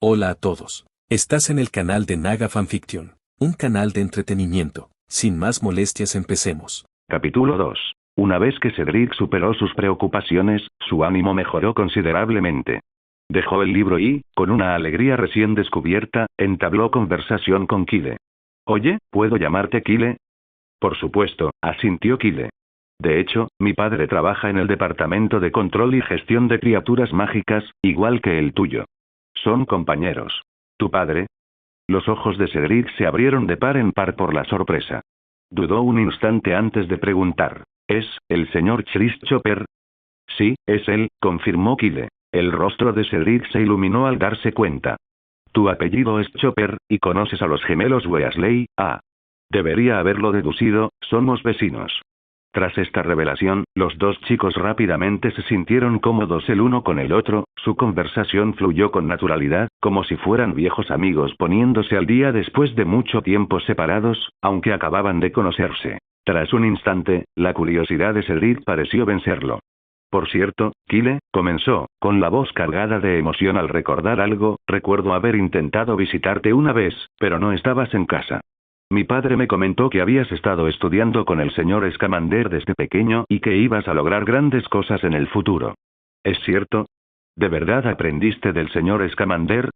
Hola a todos. Estás en el canal de Naga Fanfiction, un canal de entretenimiento. Sin más molestias, empecemos. Capítulo 2. Una vez que Cedric superó sus preocupaciones, su ánimo mejoró considerablemente. Dejó el libro y, con una alegría recién descubierta, entabló conversación con Kyle. Oye, ¿puedo llamarte Kyle? Por supuesto, asintió Kyle. De hecho, mi padre trabaja en el departamento de control y gestión de criaturas mágicas, igual que el tuyo. Son compañeros. ¿Tu padre? Los ojos de Cedric se abrieron de par en par por la sorpresa. Dudó un instante antes de preguntar. ¿Es el señor Chris Chopper? Sí, es él, confirmó Kyle. El rostro de Cedric se iluminó al darse cuenta. Tu apellido es Chopper, y conoces a los gemelos Weasley. Ah. Debería haberlo deducido, somos vecinos. Tras esta revelación, los dos chicos rápidamente se sintieron cómodos el uno con el otro, su conversación fluyó con naturalidad, como si fueran viejos amigos poniéndose al día después de mucho tiempo separados, aunque acababan de conocerse. Tras un instante, la curiosidad de Cedric pareció vencerlo. Por cierto, Kyle, comenzó, con la voz cargada de emoción al recordar algo, recuerdo haber intentado visitarte una vez, pero no estabas en casa. Mi padre me comentó que habías estado estudiando con el señor Scamander desde pequeño y que ibas a lograr grandes cosas en el futuro. ¿Es cierto? ¿De verdad aprendiste del señor Scamander?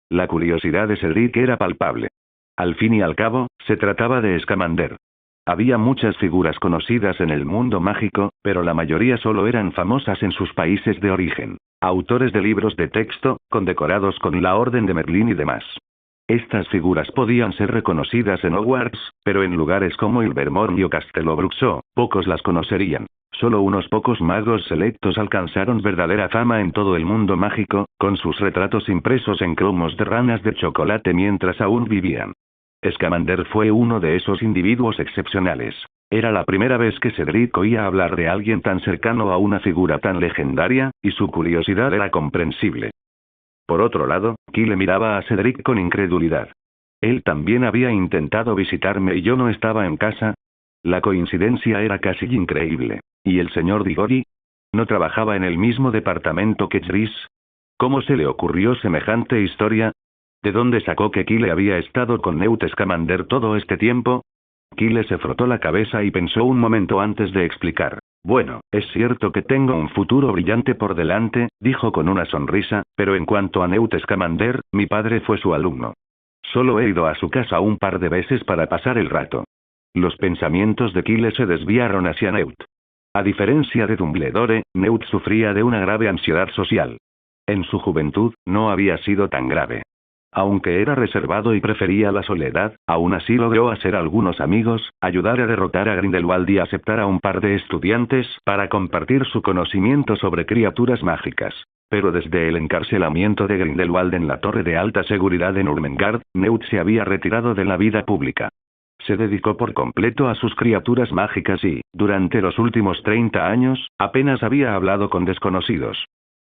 La curiosidad de Cedric era palpable. Al fin y al cabo, se trataba de Scamander. Había muchas figuras conocidas en el mundo mágico, pero la mayoría solo eran famosas en sus países de origen. Autores de libros de texto, condecorados con la Orden de Merlín y demás. Estas figuras podían ser reconocidas en Hogwarts, pero en lugares como Ilvermorny o Castelo Bruxo, pocos las conocerían. Solo unos pocos magos selectos alcanzaron verdadera fama en todo el mundo mágico, con sus retratos impresos en cromos de ranas de chocolate mientras aún vivían. Scamander fue uno de esos individuos excepcionales. Era la primera vez que Cedric oía hablar de alguien tan cercano a una figura tan legendaria, y su curiosidad era comprensible. Por otro lado, Kyle miraba a Cedric con incredulidad. Él también había intentado visitarme y yo no estaba en casa. La coincidencia era casi increíble. ¿Y el señor Diggory? ¿No trabajaba en el mismo departamento que Chris? ¿Cómo se le ocurrió semejante historia? ¿De dónde sacó que Kyle había estado con Newt Scamander todo este tiempo? Kyle se frotó la cabeza y pensó un momento antes de explicar. Bueno, es cierto que tengo un futuro brillante por delante, dijo con una sonrisa, pero en cuanto a Newt Scamander, mi padre fue su alumno. Solo he ido a su casa un par de veces para pasar el rato. Los pensamientos de Kyle se desviaron hacia Newt. A diferencia de Dumbledore, Newt sufría de una grave ansiedad social. En su juventud, no había sido tan grave. Aunque era reservado y prefería la soledad, aún así logró hacer algunos amigos, ayudar a derrotar a Grindelwald y aceptar a un par de estudiantes para compartir su conocimiento sobre criaturas mágicas. Pero desde el encarcelamiento de Grindelwald en la torre de alta seguridad de Nurmengard, Newt se había retirado de la vida pública. Se dedicó por completo a sus criaturas mágicas y, durante los últimos 30 años, apenas había hablado con desconocidos.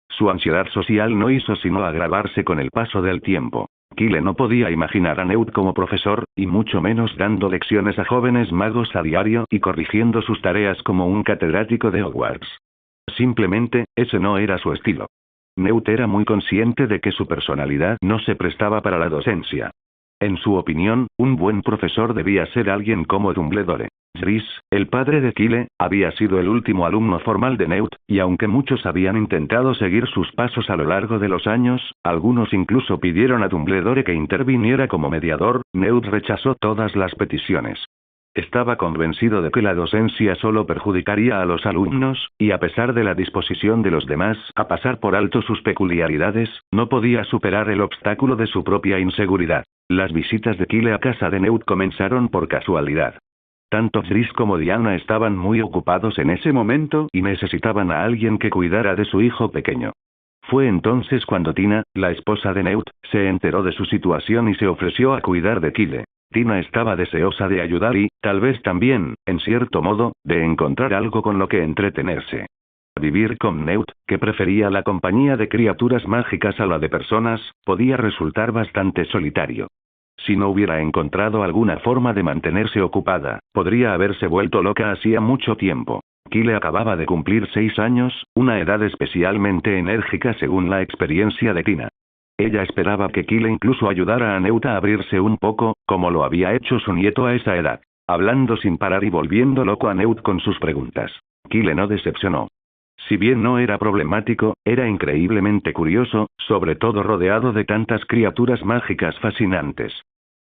Su ansiedad social no hizo sino agravarse con el paso del tiempo. Kyle no podía imaginar a Newt como profesor, y mucho menos dando lecciones a jóvenes magos a diario y corrigiendo sus tareas como un catedrático de Hogwarts. Simplemente, ese no era su estilo. Newt era muy consciente de que su personalidad no se prestaba para la docencia. En su opinión, un buen profesor debía ser alguien como Dumbledore. Chris, el padre de Kyle, había sido el último alumno formal de Newt, y aunque muchos habían intentado seguir sus pasos a lo largo de los años, algunos incluso pidieron a Dumbledore que interviniera como mediador, Newt rechazó todas las peticiones. Estaba convencido de que la docencia solo perjudicaría a los alumnos, y a pesar de la disposición de los demás a pasar por alto sus peculiaridades, no podía superar el obstáculo de su propia inseguridad. Las visitas de Kyle a casa de Newt comenzaron por casualidad. Tanto Chris como Diana estaban muy ocupados en ese momento y necesitaban a alguien que cuidara de su hijo pequeño. Fue entonces cuando Tina, la esposa de Newt, se enteró de su situación y se ofreció a cuidar de Kyle. Tina estaba deseosa de ayudar y, tal vez también, en cierto modo, de encontrar algo con lo que entretenerse. Vivir con Newt, que prefería la compañía de criaturas mágicas a la de personas, podía resultar bastante solitario. Si no hubiera encontrado alguna forma de mantenerse ocupada, podría haberse vuelto loca hacía mucho tiempo. Kyle acababa de cumplir 6 años, una edad especialmente enérgica según la experiencia de Tina. Ella esperaba que Kyle incluso ayudara a Newt a abrirse un poco, como lo había hecho su nieto a esa edad, hablando sin parar y volviendo loco a Newt con sus preguntas. Kyle no decepcionó. Si bien no era problemático, era increíblemente curioso, sobre todo rodeado de tantas criaturas mágicas fascinantes.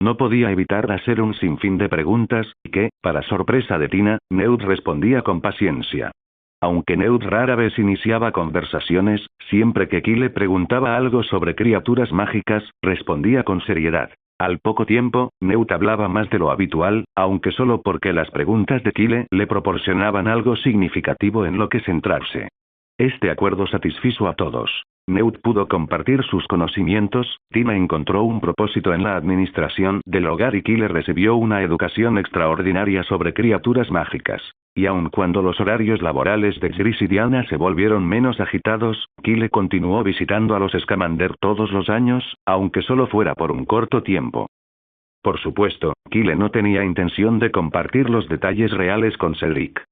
No podía evitar hacer un sinfín de preguntas, que, para sorpresa de Tina, Newt respondía con paciencia. Aunque Newt rara vez iniciaba conversaciones, siempre que Kyle preguntaba algo sobre criaturas mágicas, respondía con seriedad. Al poco tiempo, Newt hablaba más de lo habitual, aunque solo porque las preguntas de Kyle le proporcionaban algo significativo en lo que centrarse. Este acuerdo satisfizo a todos. Newt pudo compartir sus conocimientos, Tina encontró un propósito en la administración del hogar y Kyle recibió una educación extraordinaria sobre criaturas mágicas. Y aun cuando los horarios laborales de Chris y Diana se volvieron menos agitados, Kyle continuó visitando a los Scamander todos los años, aunque solo fuera por un corto tiempo. Por supuesto, Kyle no tenía intención de compartir los detalles reales con Cedric.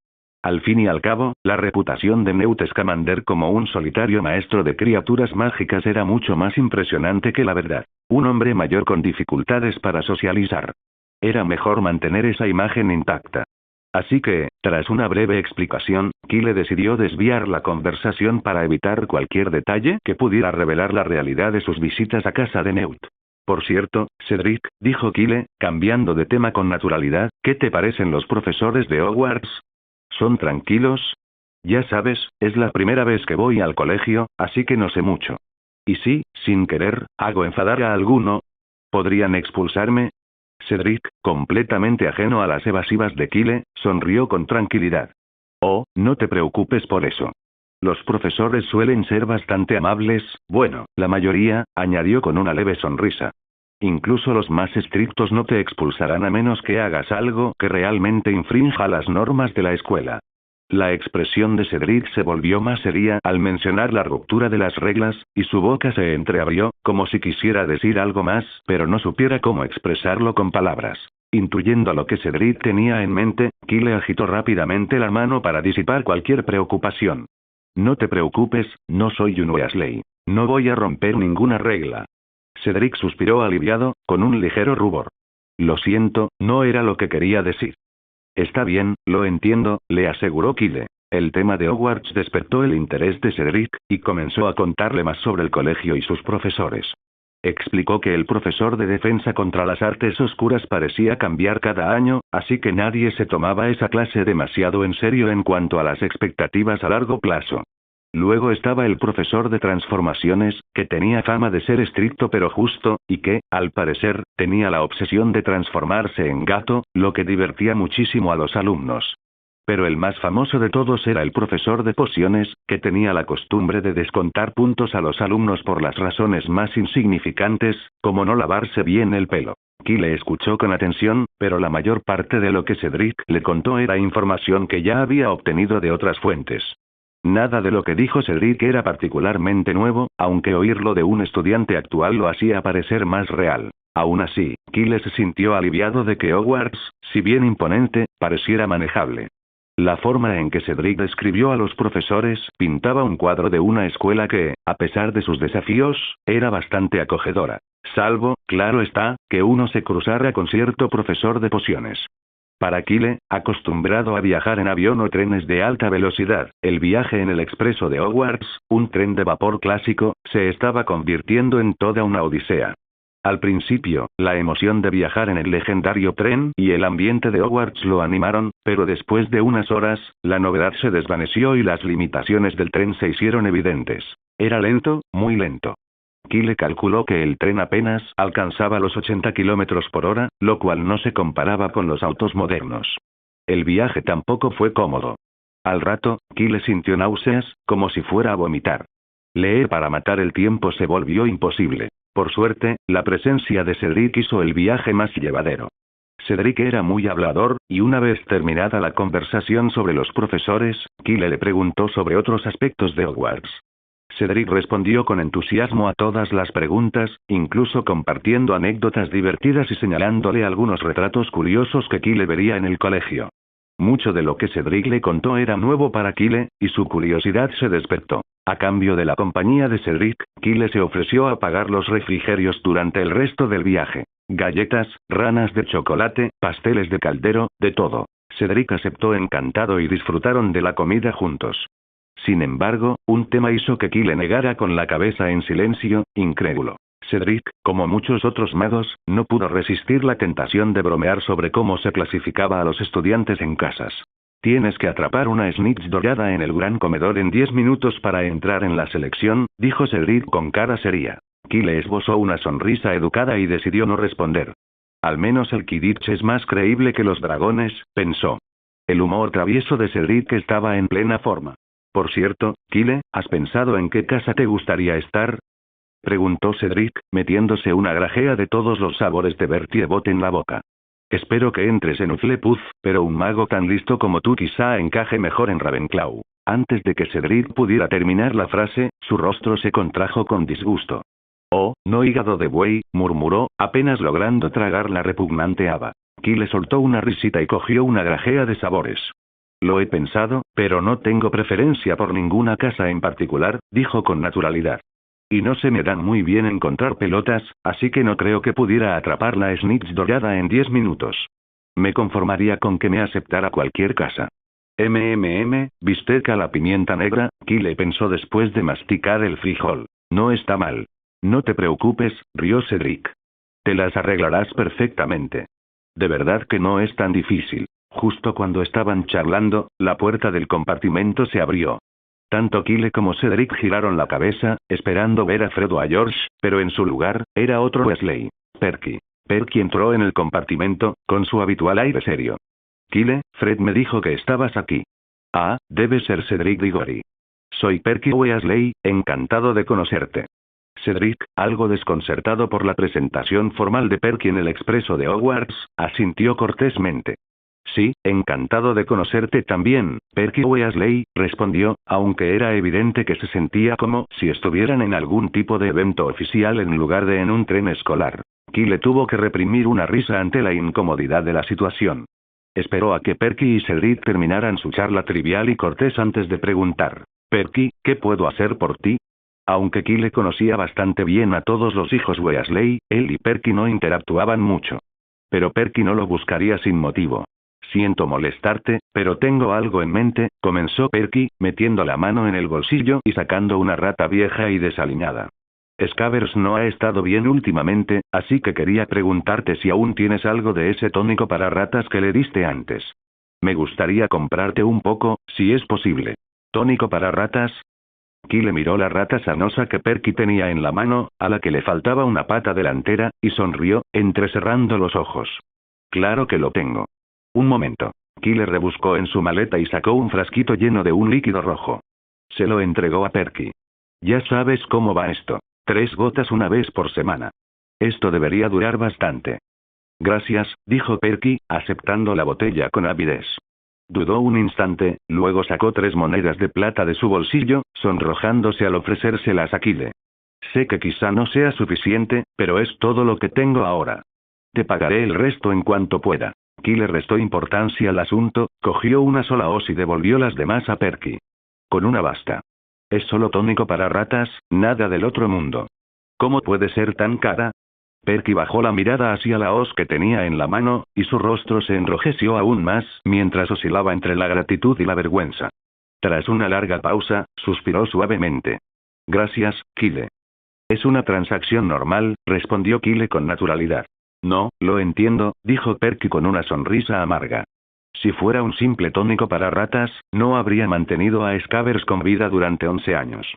Al fin y al cabo, la reputación de Newt Scamander como un solitario maestro de criaturas mágicas era mucho más impresionante que la verdad. Un hombre mayor con dificultades para socializar. Era mejor mantener esa imagen intacta. Así que, tras una breve explicación, Kyle decidió desviar la conversación para evitar cualquier detalle que pudiera revelar la realidad de sus visitas a casa de Newt. Por cierto, Cedric, dijo Kyle, cambiando de tema con naturalidad, ¿qué te parecen los profesores de Hogwarts? ¿Son tranquilos? Ya sabes, es la primera vez que voy al colegio, así que no sé mucho. Y si, sin querer, hago enfadar a alguno, ¿podrían expulsarme? Cedric, completamente ajeno a las evasivas de Kyle, sonrió con tranquilidad. Oh, no te preocupes por eso. Los profesores suelen ser bastante amables, bueno, la mayoría, añadió con una leve sonrisa. Incluso los más estrictos no te expulsarán a menos que hagas algo que realmente infrinja las normas de la escuela. La expresión de Cedric se volvió más seria al mencionar la ruptura de las reglas, y su boca se entreabrió, como si quisiera decir algo más, pero no supiera cómo expresarlo con palabras. Intuyendo lo que Cedric tenía en mente, Kyle agitó rápidamente la mano para disipar cualquier preocupación. No te preocupes, no soy un Weasley. No voy a romper ninguna regla. Cedric suspiró aliviado, con un ligero rubor. Lo siento, no era lo que quería decir. Está bien, lo entiendo, le aseguró Kyle. El tema de Hogwarts despertó el interés de Cedric, y comenzó a contarle más sobre el colegio y sus profesores. Explicó que el profesor de defensa contra las artes oscuras parecía cambiar cada año, así que nadie se tomaba esa clase demasiado en serio en cuanto a las expectativas a largo plazo. Luego estaba el profesor de transformaciones, que tenía fama de ser estricto pero justo, y que, al parecer, tenía la obsesión de transformarse en gato, lo que divertía muchísimo a los alumnos. Pero el más famoso de todos era el profesor de pociones, que tenía la costumbre de descontar puntos a los alumnos por las razones más insignificantes, como no lavarse bien el pelo. Kyle escuchó con atención, pero la mayor parte de lo que Cedric le contó era información que ya había obtenido de otras fuentes. Nada de lo que dijo Cedric era particularmente nuevo, aunque oírlo de un estudiante actual lo hacía parecer más real. Aún así, Kyle se sintió aliviado de que Hogwarts, si bien imponente, pareciera manejable. La forma en que Cedric describió a los profesores pintaba un cuadro de una escuela que, a pesar de sus desafíos, era bastante acogedora. Salvo, claro está, que uno se cruzara con cierto profesor de pociones. Para Kyle, acostumbrado a viajar en avión o trenes de alta velocidad, el viaje en el expreso de Hogwarts, un tren de vapor clásico, se estaba convirtiendo en toda una odisea. Al principio, la emoción de viajar en el legendario tren y el ambiente de Hogwarts lo animaron, pero después de unas horas, la novedad se desvaneció y las limitaciones del tren se hicieron evidentes. Era lento, muy lento. Kyle calculó que el tren apenas alcanzaba los 80 km por hora, lo cual no se comparaba con los autos modernos. El viaje tampoco fue cómodo. Al rato, Kyle sintió náuseas, como si fuera a vomitar. Leer para matar el tiempo se volvió imposible. Por suerte, la presencia de Cedric hizo el viaje más llevadero. Cedric era muy hablador, y una vez terminada la conversación sobre los profesores, Kyle le preguntó sobre otros aspectos de Hogwarts. Cedric respondió con entusiasmo a todas las preguntas, incluso compartiendo anécdotas divertidas y señalándole algunos retratos curiosos que Kyle vería en el colegio. Mucho de lo que Cedric le contó era nuevo para Kyle, y su curiosidad se despertó. A cambio de la compañía de Cedric, Kyle se ofreció a pagar los refrigerios durante el resto del viaje. Galletas, ranas de chocolate, pasteles de caldero, de todo. Cedric aceptó encantado y disfrutaron de la comida juntos. Sin embargo, un tema hizo que Kyle negara con la cabeza en silencio, incrédulo. Cedric, como muchos otros magos, no pudo resistir la tentación de bromear sobre cómo se clasificaba a los estudiantes en casas. Tienes que atrapar una snitch dorada en el gran comedor en 10 minutos para entrar en la selección, dijo Cedric con cara seria. Kyle esbozó una sonrisa educada y decidió no responder. Al menos el Quidditch es más creíble que los dragones, pensó. El humor travieso de Cedric estaba en plena forma. Por cierto, Kyle, ¿has pensado en qué casa te gustaría estar? Preguntó Cedric, metiéndose una grajea de todos los sabores de Bertie Bott en la boca. Espero que entres en Hufflepuff, pero un mago tan listo como tú quizá encaje mejor en Ravenclaw. Antes de que Cedric pudiera terminar la frase, su rostro se contrajo con disgusto. Oh, no hígado de buey, murmuró, apenas logrando tragar la repugnante haba. Kyle soltó una risita y cogió una grajea de sabores. Lo he pensado, pero no tengo preferencia por ninguna casa en particular, dijo con naturalidad. Y no se me dan muy bien encontrar pelotas, así que no creo que pudiera atrapar la snitch dorada en 10 minutos. Me conformaría con que me aceptara cualquier casa. Bistec a la pimienta negra, Kyle pensó después de masticar el frijol. No está mal. No te preocupes, rió Cedric. Te las arreglarás perfectamente. De verdad que no es tan difícil. Justo cuando estaban charlando, la puerta del compartimento se abrió. Tanto Kyle como Cedric giraron la cabeza, esperando ver a Fred o a George, pero en su lugar, era otro Weasley. Perky. Perky entró en el compartimento, con su habitual aire serio. Kyle, Fred me dijo que estabas aquí. Ah, debe ser Cedric Diggory. Soy Perky Weasley, encantado de conocerte. Cedric, algo desconcertado por la presentación formal de Perky en el expreso de Hogwarts, asintió cortésmente. Sí, encantado de conocerte también, Perky Weasley, respondió, aunque era evidente que se sentía como si estuvieran en algún tipo de evento oficial en lugar de en un tren escolar. Kyle tuvo que reprimir una risa ante la incomodidad de la situación. Esperó a que Perky y Cedric terminaran su charla trivial y cortés antes de preguntar. Perky, ¿qué puedo hacer por ti? Aunque Kyle conocía bastante bien a todos los hijos Weasley, él y Perky no interactuaban mucho. Pero Perky no lo buscaría sin motivo. Siento molestarte, pero tengo algo en mente, comenzó Perky, metiendo la mano en el bolsillo y sacando una rata vieja y desaliñada. Scabbers no ha estado bien últimamente, así que quería preguntarte si aún tienes algo de ese tónico para ratas que le diste antes. Me gustaría comprarte un poco, si es posible. ¿Tónico para ratas? Kyle miró la rata sanosa que Perky tenía en la mano, a la que le faltaba una pata delantera, y sonrió, entrecerrando los ojos. Claro que lo tengo. Un momento. Kyle rebuscó en su maleta y sacó un frasquito lleno de un líquido rojo. Se lo entregó a Perky. Ya sabes cómo va esto. 3 gotas una vez por semana. Esto debería durar bastante. Gracias, dijo Perky, aceptando la botella con avidez. Dudó un instante, luego sacó 3 monedas de plata de su bolsillo, sonrojándose al ofrecérselas a Kyle. Sé que quizá no sea suficiente, pero es todo lo que tengo ahora. Te pagaré el resto en cuanto pueda. Kyle restó importancia al asunto, cogió una sola hoz y devolvió las demás a Perky. Con una basta. Es solo tónico para ratas, nada del otro mundo. ¿Cómo puede ser tan cara? Perky bajó la mirada hacia la hoz que tenía en la mano, y su rostro se enrojeció aún más, mientras oscilaba entre la gratitud y la vergüenza. Tras una larga pausa, suspiró suavemente. Gracias, Kyle. Es una transacción normal, respondió Kyle con naturalidad. No, lo entiendo, dijo Perky con una sonrisa amarga. Si fuera un simple tónico para ratas, no habría mantenido a Scabbers con vida durante 11 años.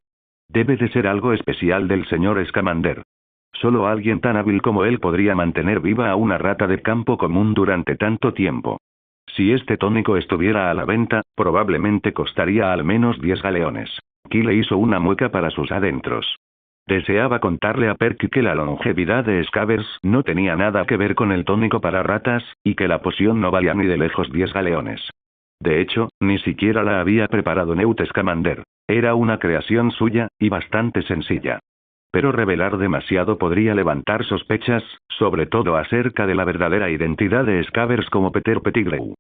Debe de ser algo especial del señor Scamander. Solo alguien tan hábil como él podría mantener viva a una rata de campo común durante tanto tiempo. Si este tónico estuviera a la venta, probablemente costaría al menos 10 galeones. Kyle hizo una mueca para sus adentros. Deseaba contarle a Perky que la longevidad de Scabbers no tenía nada que ver con el tónico para ratas, y que la poción no valía ni de lejos 10 galeones. De hecho, ni siquiera la había preparado Newt Scamander. Era una creación suya, y bastante sencilla. Pero revelar demasiado podría levantar sospechas, sobre todo acerca de la verdadera identidad de Scabbers como Peter Pettigrew.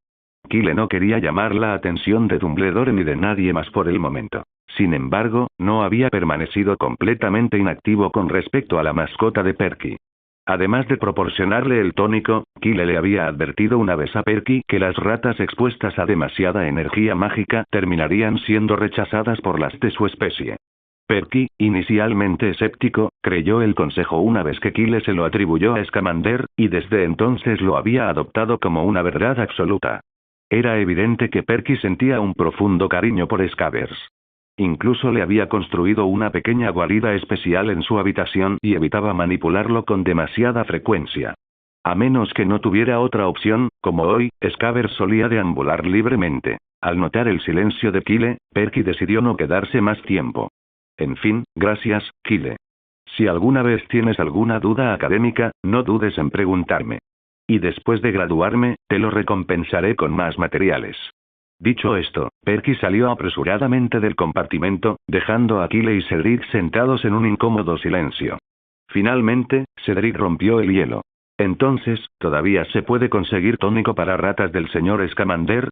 Kyle no quería llamar la atención de Dumbledore ni de nadie más por el momento. Sin embargo, no había permanecido completamente inactivo con respecto a la mascota de Perky. Además de proporcionarle el tónico, Kyle le había advertido una vez a Perky que las ratas expuestas a demasiada energía mágica terminarían siendo rechazadas por las de su especie. Perky, inicialmente escéptico, creyó el consejo una vez que Kyle se lo atribuyó a Scamander, y desde entonces lo había adoptado como una verdad absoluta. Era evidente que Perky sentía un profundo cariño por Scabbers. Incluso le había construido una pequeña guarida especial en su habitación y evitaba manipularlo con demasiada frecuencia. A menos que no tuviera otra opción, como hoy, Scabbers solía deambular libremente. Al notar el silencio de Kyle, Perky decidió no quedarse más tiempo. En fin, gracias, Kyle. Si alguna vez tienes alguna duda académica, no dudes en preguntarme. Y después de graduarme, te lo recompensaré con más materiales. Dicho esto, Perky salió apresuradamente del compartimento, dejando a Kyle y Cedric sentados en un incómodo silencio. Finalmente, Cedric rompió el hielo. Entonces, ¿todavía se puede conseguir tónico para ratas del señor Scamander?,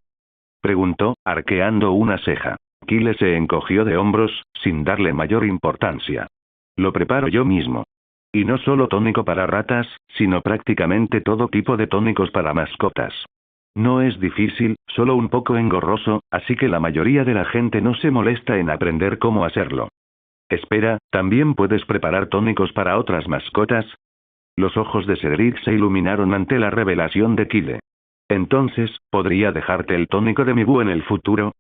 preguntó, arqueando una ceja. Kyle se encogió de hombros, sin darle mayor importancia. Lo preparo yo mismo. Y no solo tónico para ratas, sino prácticamente todo tipo de tónicos para mascotas. No es difícil, solo un poco engorroso, así que la mayoría de la gente no se molesta en aprender cómo hacerlo. Espera, ¿también puedes preparar tónicos para otras mascotas? Los ojos de Cedric se iluminaron ante la revelación de Kyle. Entonces, ¿podría dejarte el tónico de mi búho en el futuro?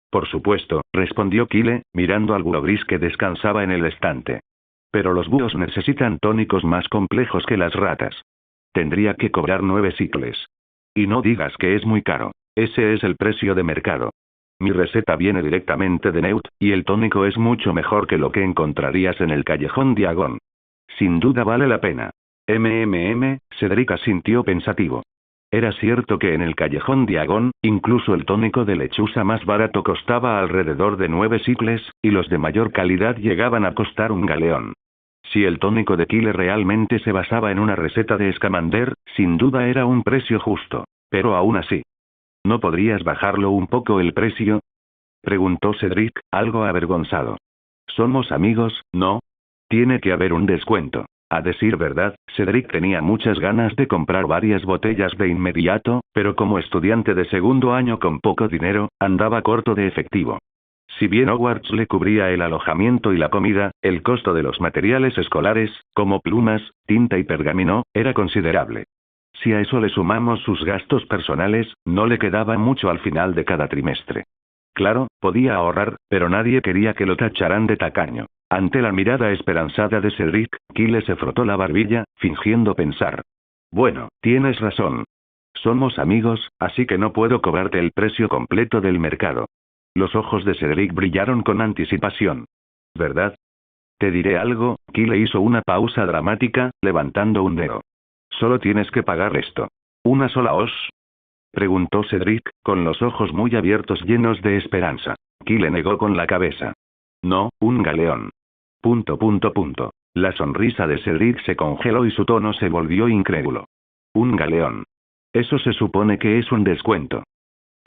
Por supuesto, respondió Kyle, mirando al búho gris que descansaba en el estante. Pero los búhos necesitan tónicos más complejos que las ratas. Tendría que cobrar 9 sicles. Y no digas que es muy caro. Ese es el precio de mercado. Mi receta viene directamente de Newt, y el tónico es mucho mejor que lo que encontrarías en el callejón Diagon. Sin duda vale la pena. Cedric asintió pensativo. Era cierto que en el callejón Diagon, incluso el tónico de lechuza más barato costaba alrededor de 9 sicles, y los de mayor calidad llegaban a costar un galeón. Si el tónico de Kyle realmente se basaba en una receta de Scamander, sin duda era un precio justo. Pero aún así. ¿No podrías bajarlo un poco el precio?, preguntó Cedric, algo avergonzado. Somos amigos, ¿no? Tiene que haber un descuento. A decir verdad, Cedric tenía muchas ganas de comprar varias botellas de inmediato, pero como estudiante de segundo año con poco dinero, andaba corto de efectivo. Si bien Hogwarts le cubría el alojamiento y la comida, el costo de los materiales escolares, como plumas, tinta y pergamino, era considerable. Si a eso le sumamos sus gastos personales, no le quedaba mucho al final de cada trimestre. Claro, podía ahorrar, pero nadie quería que lo tacharan de tacaño. Ante la mirada esperanzada de Cedric, Kyle se frotó la barbilla, fingiendo pensar. Bueno, tienes razón. Somos amigos, así que no puedo cobrarte el precio completo del mercado. Los ojos de Cedric brillaron con anticipación. ¿Verdad? Te diré algo, Kyle hizo una pausa dramática, levantando un dedo. Solo tienes que pagar esto. ¿Una sola os? Preguntó Cedric, con los ojos muy abiertos llenos de esperanza. Kyle negó con la cabeza. No, un galeón. La sonrisa de Cedric se congeló y su tono se volvió incrédulo. Un galeón. Eso se supone que es un descuento.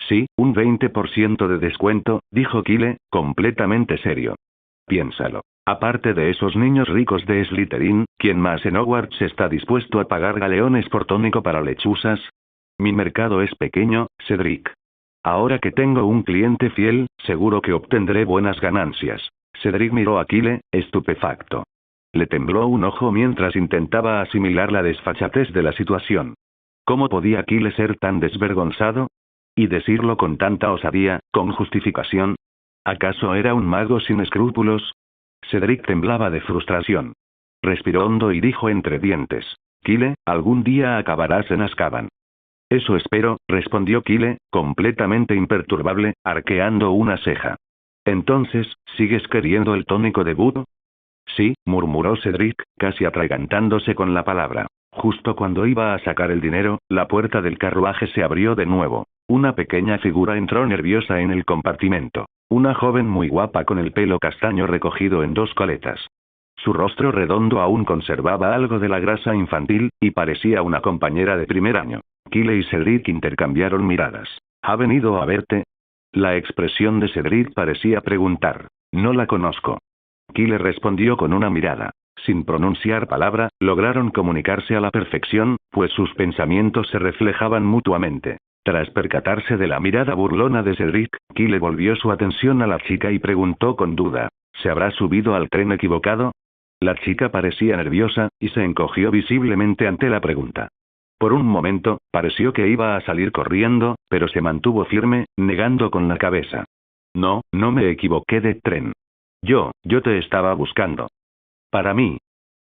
Sí, un 20% de descuento, dijo Kyle, completamente serio. Piénsalo. Aparte de esos niños ricos de Slytherin, ¿quién más en Hogwarts está dispuesto a pagar galeones por tónico para lechuzas? Mi mercado es pequeño, Cedric. Ahora que tengo un cliente fiel, seguro que obtendré buenas ganancias. Cedric miró a Kyle, estupefacto. Le tembló un ojo mientras intentaba asimilar la desfachatez de la situación. ¿Cómo podía Kyle ser tan desvergonzado? Y decirlo con tanta osadía, con justificación. ¿Acaso era un mago sin escrúpulos? Cedric temblaba de frustración. Respiró hondo y dijo entre dientes. Kyle, algún día acabarás en Azkaban. Eso espero, respondió Kyle, completamente imperturbable, arqueando una ceja. Entonces, ¿sigues queriendo el tónico de Boo? Sí, murmuró Cedric, casi atragantándose con la palabra. Justo cuando iba a sacar el dinero, la puerta del carruaje se abrió de nuevo. Una pequeña figura entró nerviosa en el compartimento. Una joven muy guapa con el pelo castaño recogido en 2 coletas. Su rostro redondo aún conservaba algo de la grasa infantil, y parecía una compañera de primer año. Kyle y Cedric intercambiaron miradas. ¿Ha venido a verte? La expresión de Cedric parecía preguntar. No la conozco. Kyle respondió con una mirada. Sin pronunciar palabra, lograron comunicarse a la perfección, pues sus pensamientos se reflejaban mutuamente. Tras percatarse de la mirada burlona de Cedric, Kyle volvió su atención a la chica y preguntó con duda. ¿Se habrá subido al tren equivocado? La chica parecía nerviosa, y se encogió visiblemente ante la pregunta. Por un momento, pareció que iba a salir corriendo, pero se mantuvo firme, negando con la cabeza. No, no me equivoqué de tren. Yo te estaba buscando. Para mí.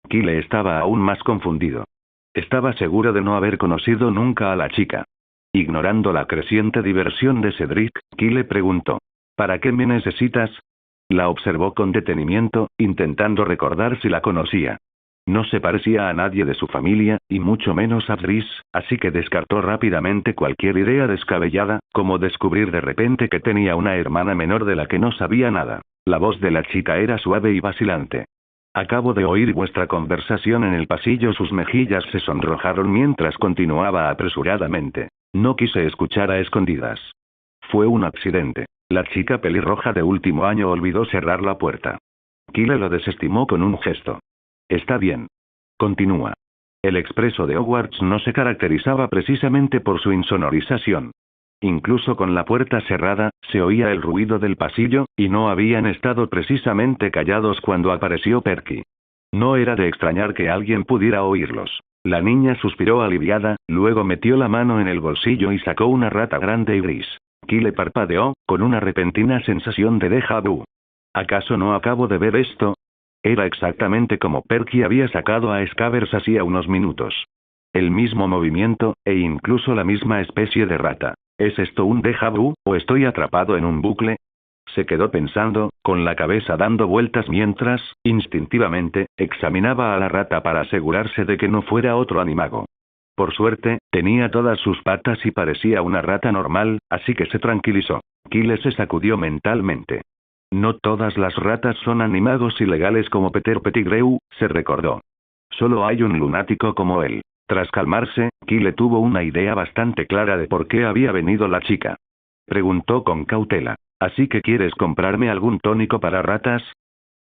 Kyle estaba aún más confundido. Estaba seguro de no haber conocido nunca a la chica. Ignorando la creciente diversión de Cedric, Kyle preguntó. ¿Para qué me necesitas? La observó con detenimiento, intentando recordar si la conocía. No se parecía a nadie de su familia, y mucho menos a Driss, así que descartó rápidamente cualquier idea descabellada, como descubrir de repente que tenía una hermana menor de la que no sabía nada. La voz de la chica era suave y vacilante. Acabo de oír vuestra conversación en el pasillo. Sus mejillas se sonrojaron mientras continuaba apresuradamente. No quise escuchar a escondidas. Fue un accidente. La chica pelirroja de último año olvidó cerrar la puerta. Kyle lo desestimó con un gesto. Está bien. Continúa. El expreso de Hogwarts no se caracterizaba precisamente por su insonorización. Incluso con la puerta cerrada, se oía el ruido del pasillo, y no habían estado precisamente callados cuando apareció Perky. No era de extrañar que alguien pudiera oírlos. La niña suspiró aliviada, luego metió la mano en el bolsillo y sacó una rata grande y gris. Kyle parpadeó, con una repentina sensación de déjà vu. ¿Acaso no acabo de ver esto? Era exactamente como Perky había sacado a Scabbers hacía unos minutos. El mismo movimiento, e incluso la misma especie de rata. ¿Es esto un déjà vu, o estoy atrapado en un bucle? Se quedó pensando, con la cabeza dando vueltas mientras, instintivamente, examinaba a la rata para asegurarse de que no fuera otro animago. Por suerte, tenía todas sus patas y parecía una rata normal, así que se tranquilizó. Kyle se sacudió mentalmente. No todas las ratas son animagos ilegales como Peter Pettigrew, se recordó. Solo hay un lunático como él. Tras calmarse, Kyle tuvo una idea bastante clara de por qué había venido la chica. Preguntó con cautela. ¿Así que quieres comprarme algún tónico para ratas?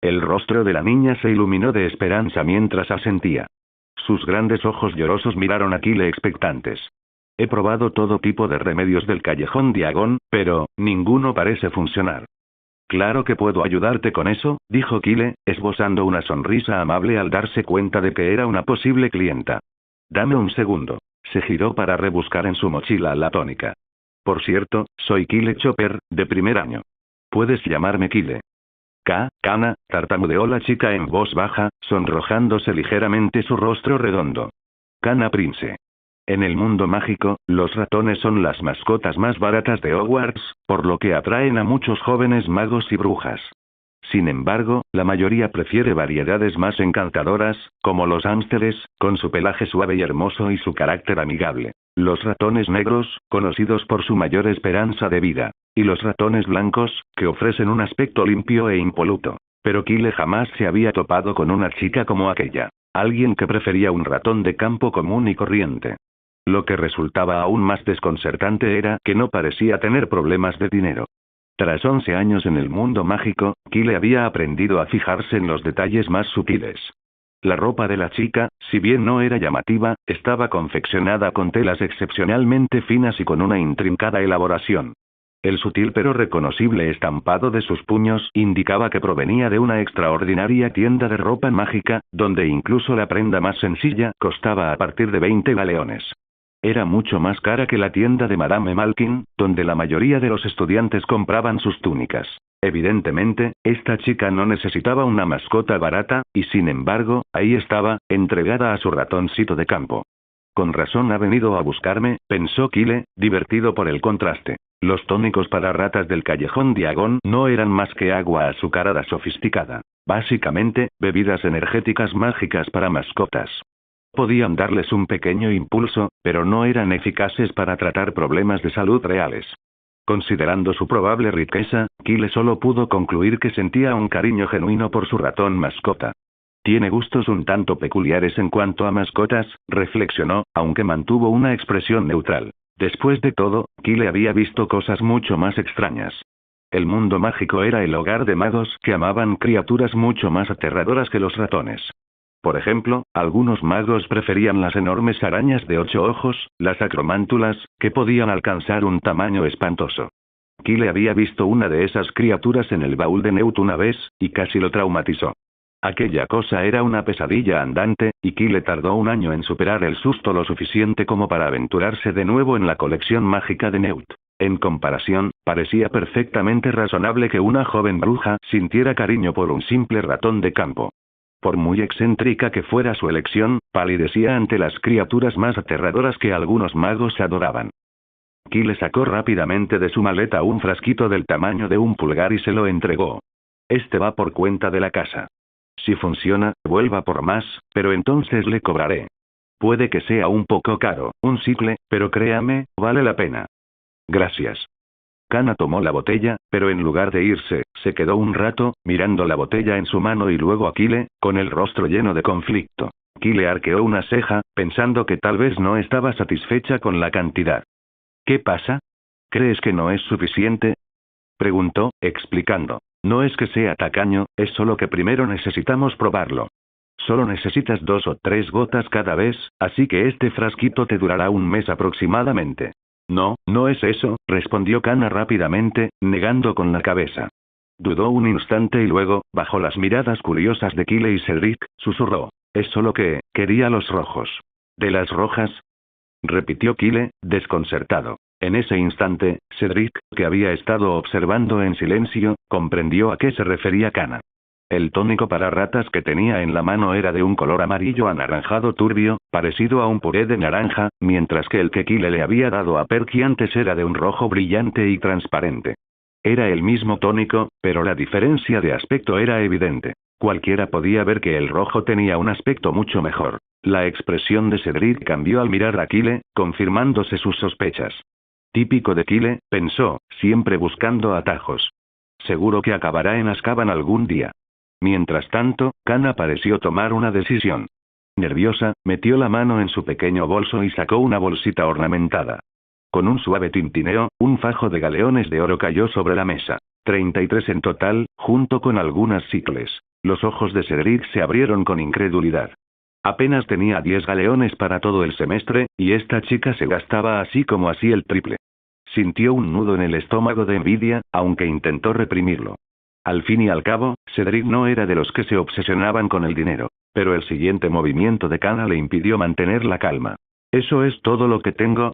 El rostro de la niña se iluminó de esperanza mientras asentía. Sus grandes ojos llorosos miraron a Kyle expectantes. He probado todo tipo de remedios del callejón Diagon, pero ninguno parece funcionar. Claro que puedo ayudarte con eso, dijo Kyle, esbozando una sonrisa amable al darse cuenta de que era una posible clienta. Dame un segundo. Se giró para rebuscar en su mochila la tónica. Por cierto, soy Kyle Chopper, de primer año. Puedes llamarme Kyle. Cana, tartamudeó la chica en voz baja, sonrojándose ligeramente su rostro redondo. Cana Prince. En el mundo mágico, los ratones son las mascotas más baratas de Hogwarts, por lo que atraen a muchos jóvenes magos y brujas. Sin embargo, la mayoría prefiere variedades más encantadoras, como los hámsteres, con su pelaje suave y hermoso y su carácter amigable. Los ratones negros, conocidos por su mayor esperanza de vida. Y los ratones blancos, que ofrecen un aspecto limpio e impoluto. Pero Kyle jamás se había topado con una chica como aquella. Alguien que prefería un ratón de campo común y corriente. Lo que resultaba aún más desconcertante era que no parecía tener problemas de dinero. Tras 11 años en el mundo mágico, Kyle había aprendido a fijarse en los detalles más sutiles. La ropa de la chica, si bien no era llamativa, estaba confeccionada con telas excepcionalmente finas y con una intrincada elaboración. El sutil pero reconocible estampado de sus puños indicaba que provenía de una extraordinaria tienda de ropa mágica, donde incluso la prenda más sencilla costaba a partir de 20 galeones. Era mucho más cara que la tienda de Madame Malkin, donde la mayoría de los estudiantes compraban sus túnicas. Evidentemente, esta chica no necesitaba una mascota barata, y sin embargo, ahí estaba, entregada a su ratoncito de campo. Con razón ha venido a buscarme, pensó Kyle, divertido por el contraste. Los tónicos para ratas del callejón Diagon no eran más que agua azucarada sofisticada. Básicamente, bebidas energéticas mágicas para mascotas. Podían darles un pequeño impulso, pero no eran eficaces para tratar problemas de salud reales. Considerando su probable riqueza, Kyle solo pudo concluir que sentía un cariño genuino por su ratón mascota. Tiene gustos un tanto peculiares en cuanto a mascotas, reflexionó, aunque mantuvo una expresión neutral. Después de todo, Kyle había visto cosas mucho más extrañas. El mundo mágico era el hogar de magos que amaban criaturas mucho más aterradoras que los ratones. Por ejemplo, algunos magos preferían las enormes arañas de 8 ojos, las acromántulas, que podían alcanzar un tamaño espantoso. Kyle había visto una de esas criaturas en el baúl de Newt una vez, y casi lo traumatizó. Aquella cosa era una pesadilla andante, y Kyle tardó un año en superar el susto lo suficiente como para aventurarse de nuevo en la colección mágica de Newt. En comparación, parecía perfectamente razonable que una joven bruja sintiera cariño por un simple ratón de campo. Por muy excéntrica que fuera su elección, palidecía ante las criaturas más aterradoras que algunos magos adoraban. Kyle sacó rápidamente de su maleta un frasquito del tamaño de un pulgar y se lo entregó. Este va por cuenta de la casa. Si funciona, vuelva por más, pero entonces le cobraré. Puede que sea un poco caro, un cicle, pero créame, vale la pena. Gracias. Kana tomó la botella, pero en lugar de irse, se quedó un rato, mirando la botella en su mano y luego a Kyle, con el rostro lleno de conflicto. Kyle arqueó una ceja, pensando que tal vez no estaba satisfecha con la cantidad. ¿Qué pasa? ¿Crees que no es suficiente? Preguntó, explicando. No es que sea tacaño, es solo que primero necesitamos probarlo. Solo necesitas 2 o 3 gotas cada vez, así que este frasquito te durará un mes aproximadamente. No, no es eso, respondió Kana rápidamente, negando con la cabeza. Dudó un instante y luego, bajo las miradas curiosas de Kyle y Cedric, susurró. Es solo que, quería los rojos. ¿De las rojas? Repitió Kyle, desconcertado. En ese instante, Cedric, que había estado observando en silencio, comprendió a qué se refería Kana. El tónico para ratas que tenía en la mano era de un color amarillo anaranjado turbio, parecido a un puré de naranja, mientras que el que Kyle le había dado a Perky antes era de un rojo brillante y transparente. Era el mismo tónico, pero la diferencia de aspecto era evidente. Cualquiera podía ver que el rojo tenía un aspecto mucho mejor. La expresión de Cedric cambió al mirar a Kyle, confirmándose sus sospechas. Típico de Kyle, pensó, siempre buscando atajos. Seguro que acabará en Azkaban algún día. Mientras tanto, Kana pareció tomar una decisión. Nerviosa, metió la mano en su pequeño bolso y sacó una bolsita ornamentada. Con un suave tintineo, un fajo de galeones de oro cayó sobre la mesa. 33 en total, junto con algunas sicles. Los ojos de Cedric se abrieron con incredulidad. Apenas tenía 10 galeones para todo el semestre, y esta chica se gastaba así como así el triple. Sintió un nudo en el estómago de envidia, aunque intentó reprimirlo. Al fin y al cabo, Cedric no era de los que se obsesionaban con el dinero, pero el siguiente movimiento de Kana le impidió mantener la calma. ¿Eso es todo lo que tengo?,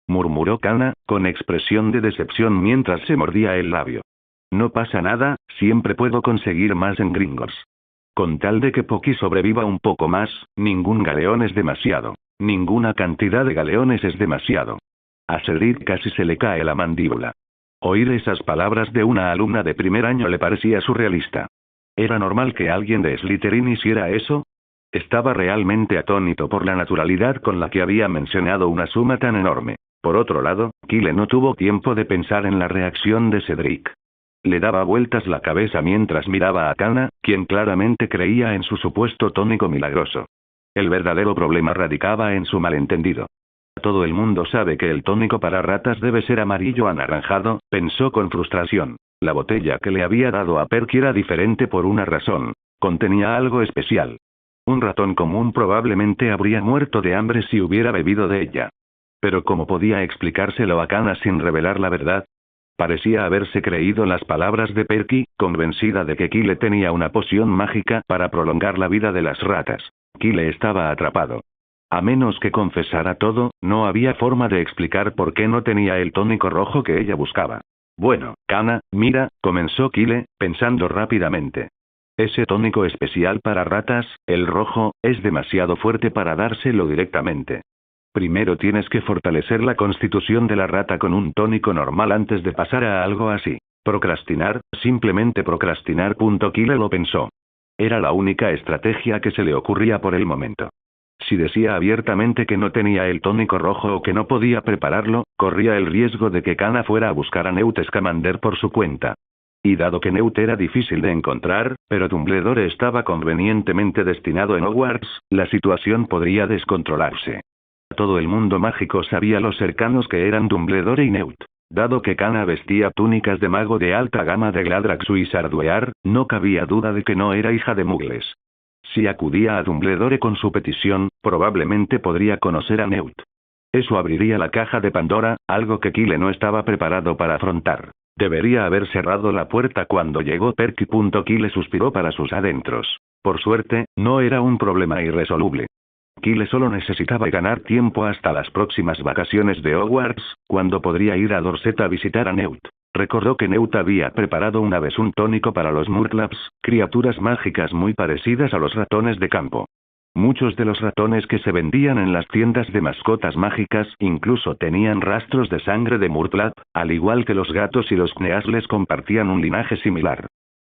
murmuró Kana, con expresión de decepción mientras se mordía el labio. No pasa nada, siempre puedo conseguir más en Gringotts. Con tal de que Pocky sobreviva un poco más, ningún galeón es demasiado. Ninguna cantidad de galeones es demasiado. A Cedric casi se le cae la mandíbula. Oír esas palabras de una alumna de primer año le parecía surrealista. ¿Era normal que alguien de Slytherin hiciera eso? Estaba realmente atónito por la naturalidad con la que había mencionado una suma tan enorme. Por otro lado, Kyle no tuvo tiempo de pensar en la reacción de Cedric. Le daba vueltas la cabeza mientras miraba a Kana, quien claramente creía en su supuesto tónico milagroso. El verdadero problema radicaba en su malentendido. Todo el mundo sabe que el tónico para ratas debe ser amarillo anaranjado, pensó con frustración. La botella que le había dado a Perky era diferente por una razón. Contenía algo especial. Un ratón común probablemente habría muerto de hambre si hubiera bebido de ella. Pero ¿cómo podía explicárselo a Kana sin revelar la verdad? Parecía haberse creído las palabras de Perky, convencida de que Kyle tenía una poción mágica para prolongar la vida de las ratas. Kyle estaba atrapado. A menos que confesara todo, no había forma de explicar por qué no tenía el tónico rojo que ella buscaba. Bueno, Kana, mira, comenzó Kyle, pensando rápidamente. Ese tónico especial para ratas, el rojo, es demasiado fuerte para dárselo directamente. Primero tienes que fortalecer la constitución de la rata con un tónico normal antes de pasar a algo así. Procrastinar, simplemente procrastinar. Kyle lo pensó. Era la única estrategia que se le ocurría por el momento. Si decía abiertamente que no tenía el tónico rojo o que no podía prepararlo, corría el riesgo de que Kana fuera a buscar a Newt Scamander por su cuenta. Y dado que Newt era difícil de encontrar, pero Dumbledore estaba convenientemente destinado en Hogwarts, la situación podría descontrolarse. todo el mundo mágico sabía lo cercanos que eran Dumbledore y Newt. Dado que Kana vestía túnicas de mago de alta gama de Gladrax y Sarduear, no cabía duda de que no era hija de Muggles. Si acudía a Dumbledore con su petición, probablemente podría conocer a Newt. Eso abriría la caja de Pandora, algo que Kyle no estaba preparado para afrontar. Debería haber cerrado la puerta cuando llegó Perky. Kyle suspiró para sus adentros. Por suerte, no era un problema irresoluble. Kyle solo necesitaba ganar tiempo hasta las próximas vacaciones de Hogwarts, cuando podría ir a Dorset a visitar a Newt. Recordó que Newt había preparado una vez un tónico para los Murlocs, criaturas mágicas muy parecidas a los ratones de campo. Muchos de los ratones que se vendían en las tiendas de mascotas mágicas incluso tenían rastros de sangre de Murtlap, al igual que los gatos y los Kneasles compartían un linaje similar.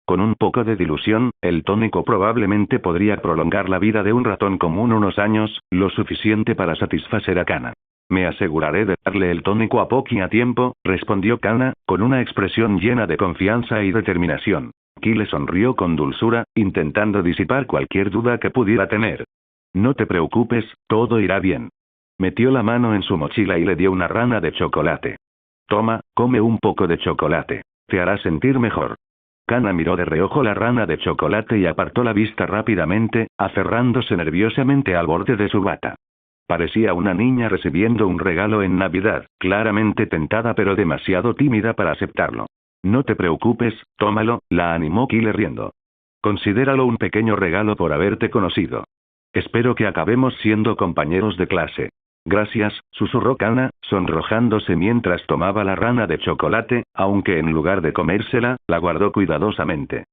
Con un poco de dilución, el tónico probablemente podría prolongar la vida de un ratón común unos años, lo suficiente para satisfacer a Kana. Me aseguraré de darle el tónico a Pocky a tiempo, respondió Kana, con una expresión llena de confianza y determinación. Kyle sonrió con dulzura, intentando disipar cualquier duda que pudiera tener. No te preocupes, todo irá bien. Metió la mano en su mochila y le dio una rana de chocolate. Toma, come un poco de chocolate. Te hará sentir mejor. Kana miró de reojo la rana de chocolate y apartó la vista rápidamente, aferrándose nerviosamente al borde de su bata. Parecía una niña recibiendo un regalo en Navidad, claramente tentada pero demasiado tímida para aceptarlo. No te preocupes, tómalo, la animó Kyle riendo. Considéralo un pequeño regalo por haberte conocido. Espero que acabemos siendo compañeros de clase. Gracias, susurró Kana, sonrojándose mientras tomaba la rana de chocolate, aunque en lugar de comérsela, la guardó cuidadosamente.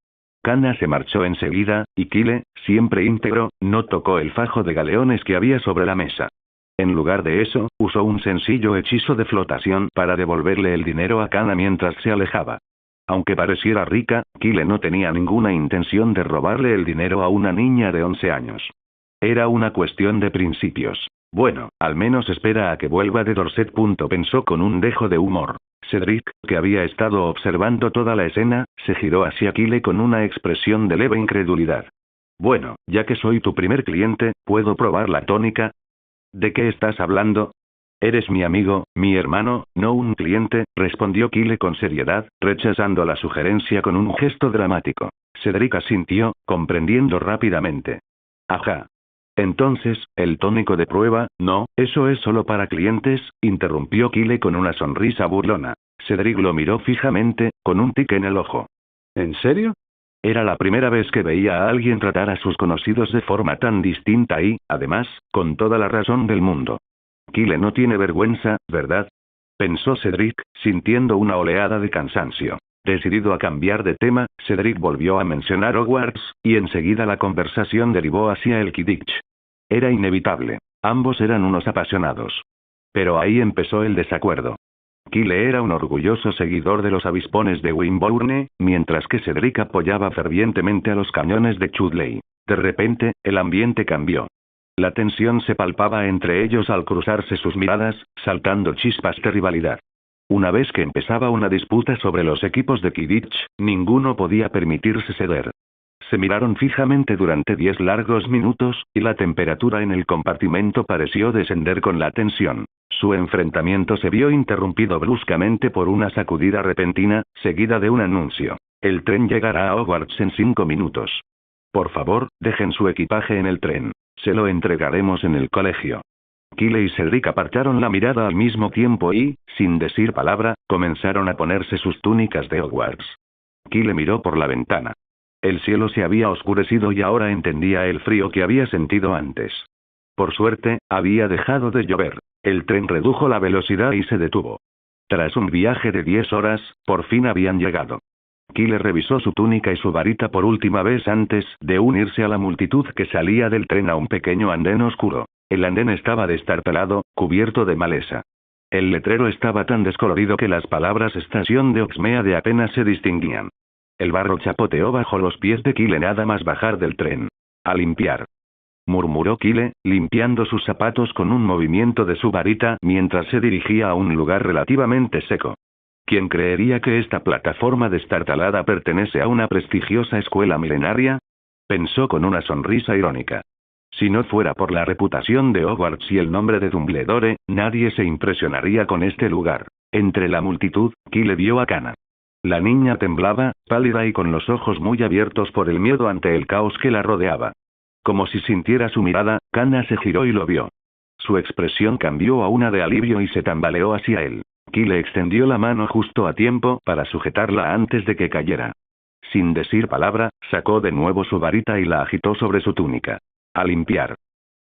Kana se marchó enseguida, y Kyle, siempre íntegro, no tocó el fajo de galeones que había sobre la mesa. En lugar de eso, usó un sencillo hechizo de flotación para devolverle el dinero a Kana mientras se alejaba. Aunque pareciera rica, Kyle no tenía ninguna intención de robarle el dinero a una niña de 11 años. Era una cuestión de principios. Bueno, al menos espera a que vuelva de Dorset. Pensó con un dejo de humor. Cedric, que había estado observando toda la escena, se giró hacia Kyle con una expresión de leve incredulidad. Bueno, ya que soy tu primer cliente, ¿puedo probar la tónica? ¿De qué estás hablando? Eres mi amigo, mi hermano, no un cliente, respondió Kyle con seriedad, rechazando la sugerencia con un gesto dramático. Cedric asintió, comprendiendo rápidamente. Ajá. Entonces, el tónico de prueba, no, eso es solo para clientes, interrumpió Kyle con una sonrisa burlona. Cedric lo miró fijamente, con un tic en el ojo. ¿En serio? Era la primera vez que veía a alguien tratar a sus conocidos de forma tan distinta y, además, con toda la razón del mundo. Kyle no tiene vergüenza, ¿verdad? Pensó Cedric, sintiendo una oleada de cansancio. Decidido a cambiar de tema, Cedric volvió a mencionar Hogwarts, y enseguida la conversación derivó hacia el Quidditch. Era inevitable. Ambos eran unos apasionados. Pero ahí empezó el desacuerdo. Kyle era un orgulloso seguidor de los avispones de Wimborne, mientras que Cedric apoyaba fervientemente a los cañones de Chudley. De repente, el ambiente cambió. La tensión se palpaba entre ellos al cruzarse sus miradas, saltando chispas de rivalidad. Una vez que empezaba una disputa sobre los equipos de Quidditch, ninguno podía permitirse ceder. Se miraron fijamente durante 10 largos minutos, y la temperatura en el compartimento pareció descender con la tensión. Su enfrentamiento se vio interrumpido bruscamente por una sacudida repentina, seguida de un anuncio. El tren llegará a Hogwarts en 5 minutos. Por favor, dejen su equipaje en el tren. Se lo entregaremos en el colegio. Kyle y Cedric apartaron la mirada al mismo tiempo y, sin decir palabra, comenzaron a ponerse sus túnicas de Hogwarts. Kyle miró por la ventana. El cielo se había oscurecido y ahora entendía el frío que había sentido antes. Por suerte, había dejado de llover. El tren redujo la velocidad y se detuvo. Tras un viaje de 10 horas, por fin habían llegado. Kyle revisó su túnica y su varita por última vez antes de unirse a la multitud que salía del tren a un pequeño andén oscuro. El andén estaba destartalado, cubierto de maleza. El letrero estaba tan descolorido que las palabras estación de Oxmeade apenas se distinguían. El barro chapoteó bajo los pies de Kyle nada más bajar del tren. A limpiar. Murmuró Kyle, limpiando sus zapatos con un movimiento de su varita mientras se dirigía a un lugar relativamente seco. ¿Quién creería que esta plataforma destartalada pertenece a una prestigiosa escuela milenaria? Pensó con una sonrisa irónica. Si no fuera por la reputación de Hogwarts y el nombre de Dumbledore, nadie se impresionaría con este lugar. Entre la multitud, Kyle vio a Kana. La niña temblaba, pálida y con los ojos muy abiertos por el miedo ante el caos que la rodeaba. Como si sintiera su mirada, Kana se giró y lo vio. Su expresión cambió a una de alivio y se tambaleó hacia él. Kyle extendió la mano justo a tiempo para sujetarla antes de que cayera. Sin decir palabra, sacó de nuevo su varita y la agitó sobre su túnica. «A limpiar»,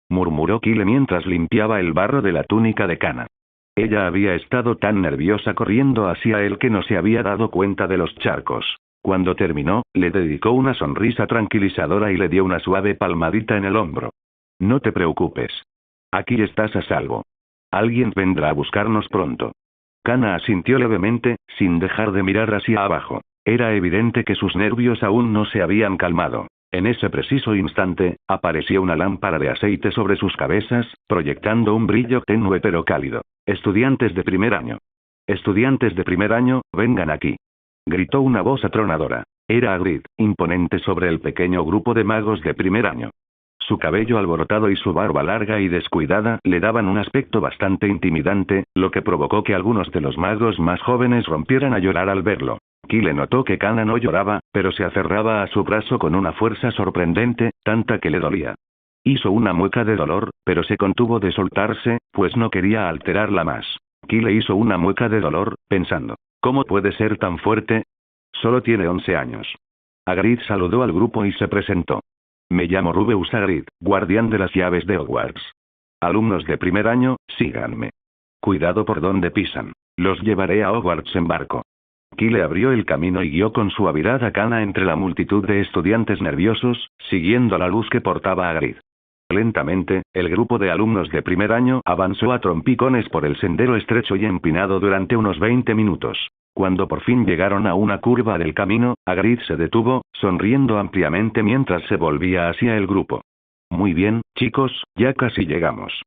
murmuró Kyle mientras limpiaba el barro de la túnica de Kana. Ella había estado tan nerviosa corriendo hacia él que no se había dado cuenta de los charcos. Cuando terminó, le dedicó una sonrisa tranquilizadora y le dio una suave palmadita en el hombro. «No te preocupes. Aquí estás a salvo. Alguien vendrá a buscarnos pronto». Kana asintió levemente, sin dejar de mirar hacia abajo. Era evidente que sus nervios aún no se habían calmado. En ese preciso instante, apareció una lámpara de aceite sobre sus cabezas, proyectando un brillo tenue pero cálido. «Estudiantes de primer año. Estudiantes de primer año, vengan aquí», gritó una voz atronadora. Era Hagrid, imponente sobre el pequeño grupo de magos de primer año. Su cabello alborotado y su barba larga y descuidada le daban un aspecto bastante intimidante, lo que provocó que algunos de los magos más jóvenes rompieran a llorar al verlo. Kyle notó que Kana no lloraba, pero se aferraba a su brazo con una fuerza sorprendente, tanta que le dolía. Hizo una mueca de dolor, pero se contuvo de soltarse, pues no quería alterarla más. Kyle hizo una mueca de dolor, pensando, ¿cómo puede ser tan fuerte? Solo tiene 11 años. Hagrid saludó al grupo y se presentó. «Me llamo Rubeus Hagrid, guardián de las llaves de Hogwarts. Alumnos de primer año, síganme. Cuidado por donde pisan. Los llevaré a Hogwarts en barco». Kyle abrió el camino y guió con suavidad a Kana entre la multitud de estudiantes nerviosos, siguiendo la luz que portaba Hagrid. Lentamente, el grupo de alumnos de primer año avanzó a trompicones por el sendero estrecho y empinado durante unos 20 minutos. Cuando por fin llegaron a una curva del camino, Hagrid se detuvo, sonriendo ampliamente mientras se volvía hacia el grupo. «Muy bien, chicos, ya casi llegamos.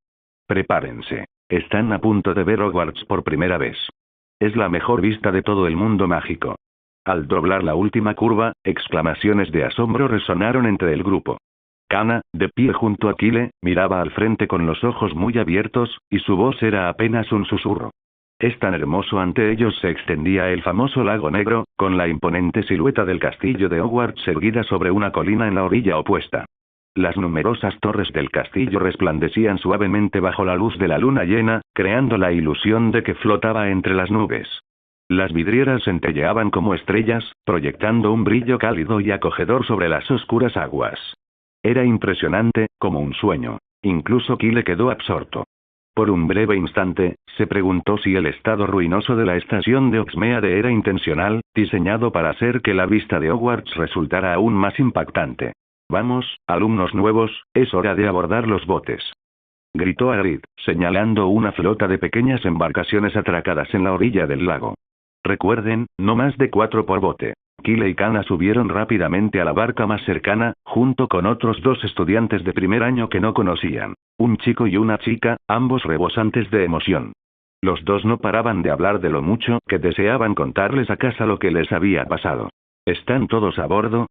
Prepárense. Están a punto de ver Hogwarts por primera vez. Es la mejor vista de todo el mundo mágico». Al doblar la última curva, exclamaciones de asombro resonaron entre el grupo. Kana, de pie junto a Kyle, miraba al frente con los ojos muy abiertos, y su voz era apenas un susurro. Es tan hermoso. Ante ellos se extendía el famoso lago negro, con la imponente silueta del castillo de Hogwarts erguida sobre una colina en la orilla opuesta. Las numerosas torres del castillo resplandecían suavemente bajo la luz de la luna llena, creando la ilusión de que flotaba entre las nubes. Las vidrieras centelleaban como estrellas, proyectando un brillo cálido y acogedor sobre las oscuras aguas. Era impresionante, como un sueño. Incluso Kyle quedó absorto. Por un breve instante, se preguntó si el estado ruinoso de la estación de Hogsmeade era intencional, diseñado para hacer que la vista de Hogwarts resultara aún más impactante. «Vamos, alumnos nuevos, es hora de abordar los botes», gritó Hagrid, señalando una flota de pequeñas embarcaciones atracadas en la orilla del lago. «Recuerden, no más de 4 por bote». Kyle y Kana subieron rápidamente a la barca más cercana, junto con otros 2 estudiantes de primer año que no conocían. Un chico y una chica, ambos rebosantes de emoción. Los 2 no paraban de hablar de lo mucho que deseaban contarles a casa lo que les había pasado. «¿Están todos a bordo?»,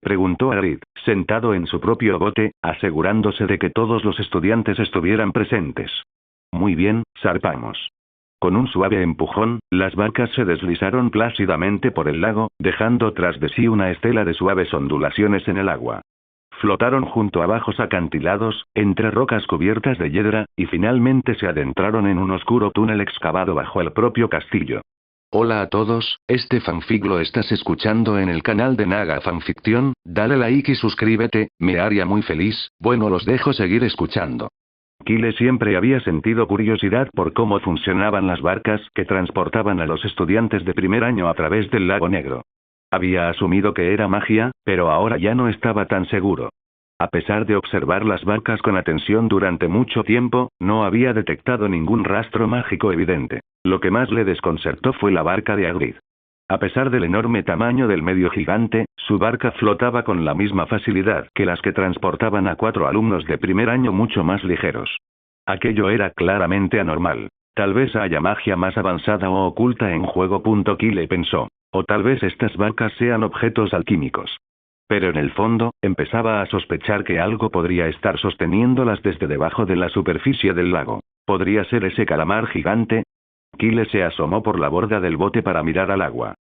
preguntó Hagrid, sentado en su propio bote, asegurándose de que todos los estudiantes estuvieran presentes. «Muy bien, zarpamos». Con un suave empujón, las barcas se deslizaron plácidamente por el lago, dejando tras de sí una estela de suaves ondulaciones en el agua. Flotaron junto a bajos acantilados, entre rocas cubiertas de hiedra, y finalmente se adentraron en un oscuro túnel excavado bajo el propio castillo. Hola a todos, este fanfic lo estás escuchando en el canal de Naga Fanfiction, dale like y suscríbete, me haría muy feliz. Bueno, los dejo seguir escuchando. Kyle siempre había sentido curiosidad por cómo funcionaban las barcas que transportaban a los estudiantes de primer año a través del lago Negro. Había asumido que era magia, pero ahora ya no estaba tan seguro. A pesar de observar las barcas con atención durante mucho tiempo, no había detectado ningún rastro mágico evidente. Lo que más le desconcertó fue la barca de Hagrid. A pesar del enorme tamaño del medio gigante, su barca flotaba con la misma facilidad que las que transportaban a 4 alumnos de primer año mucho más ligeros. Aquello era claramente anormal. Tal vez haya magia más avanzada o oculta en juego. Kyle pensó. O tal vez estas barcas sean objetos alquímicos. Pero en el fondo, empezaba a sospechar que algo podría estar sosteniéndolas desde debajo de la superficie del lago. ¿Podría ser ese calamar gigante? Kyle se asomó por la borda del bote para mirar al agua.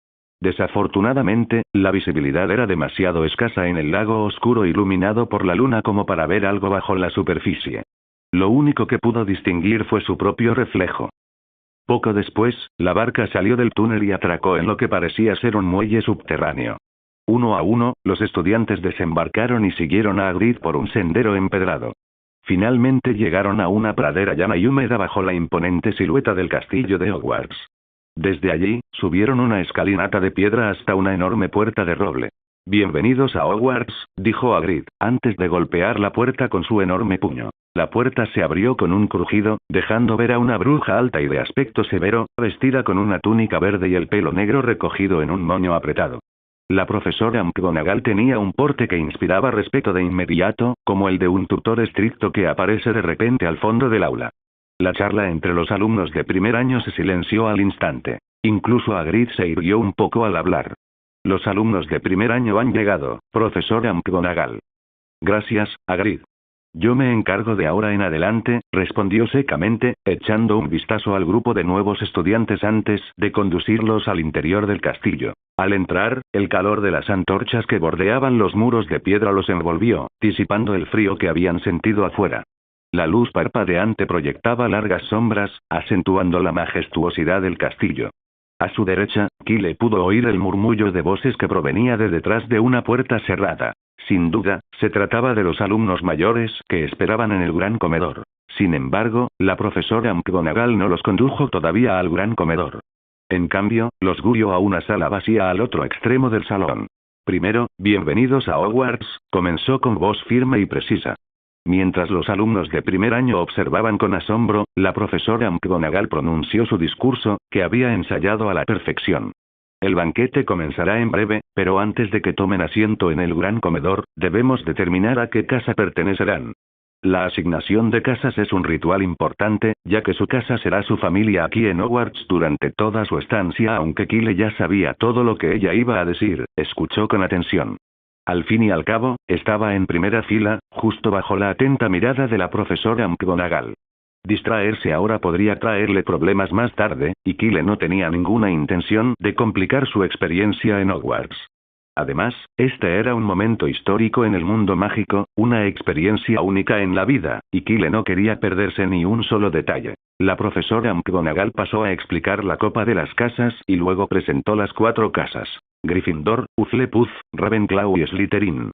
Desafortunadamente, la visibilidad era demasiado escasa en el lago oscuro iluminado por la luna como para ver algo bajo la superficie. Lo único que pudo distinguir fue su propio reflejo. Poco después, la barca salió del túnel y atracó en lo que parecía ser un muelle subterráneo. Uno a uno, los estudiantes desembarcaron y siguieron a Hagrid por un sendero empedrado. Finalmente llegaron a una pradera llana y húmeda bajo la imponente silueta del castillo de Hogwarts. Desde allí, subieron una escalinata de piedra hasta una enorme puerta de roble. «Bienvenidos a Hogwarts», dijo Hagrid, antes de golpear la puerta con su enorme puño. La puerta se abrió con un crujido, dejando ver a una bruja alta y de aspecto severo, vestida con una túnica verde y el pelo negro recogido en un moño apretado. La profesora McGonagall tenía un porte que inspiraba respeto de inmediato, como el de un tutor estricto que aparece de repente al fondo del aula. La charla entre los alumnos de primer año se silenció al instante. Incluso Hagrid se irguió un poco al hablar. «Los alumnos de primer año han llegado, profesora McGonagall». «Gracias, Hagrid. Yo me encargo de ahora en adelante», respondió secamente, echando un vistazo al grupo de nuevos estudiantes antes de conducirlos al interior del castillo. Al entrar, el calor de las antorchas que bordeaban los muros de piedra los envolvió, disipando el frío que habían sentido afuera. La luz parpadeante proyectaba largas sombras, acentuando la majestuosidad del castillo. A su derecha, Kyle pudo oír el murmullo de voces que provenía de detrás de una puerta cerrada. Sin duda, se trataba de los alumnos mayores que esperaban en el gran comedor. Sin embargo, la profesora McGonagall no los condujo todavía al gran comedor. En cambio, los guió a una sala vacía al otro extremo del salón. Primero, «Bienvenidos a Hogwarts», comenzó con voz firme y precisa. Mientras los alumnos de primer año observaban con asombro, la profesora McGonagall pronunció su discurso, que había ensayado a la perfección. «El banquete comenzará en breve, pero antes de que tomen asiento en el gran comedor, debemos determinar a qué casa pertenecerán. La asignación de casas es un ritual importante, ya que su casa será su familia aquí en Hogwarts durante toda su estancia. Aunque Kyle ya sabía todo lo que ella iba a decir, escuchó con atención. Al fin y al cabo, estaba en primera fila, justo bajo la atenta mirada de la profesora McGonagall. Distraerse ahora podría traerle problemas más tarde, y Kyle no tenía ninguna intención de complicar su experiencia en Hogwarts. Además, este era un momento histórico en el mundo mágico, una experiencia única en la vida, y Kyle no quería perderse ni un solo detalle. La profesora McGonagall pasó a explicar la copa de las casas y luego presentó las 4 casas: Gryffindor, Hufflepuff, Ravenclaw y Slytherin.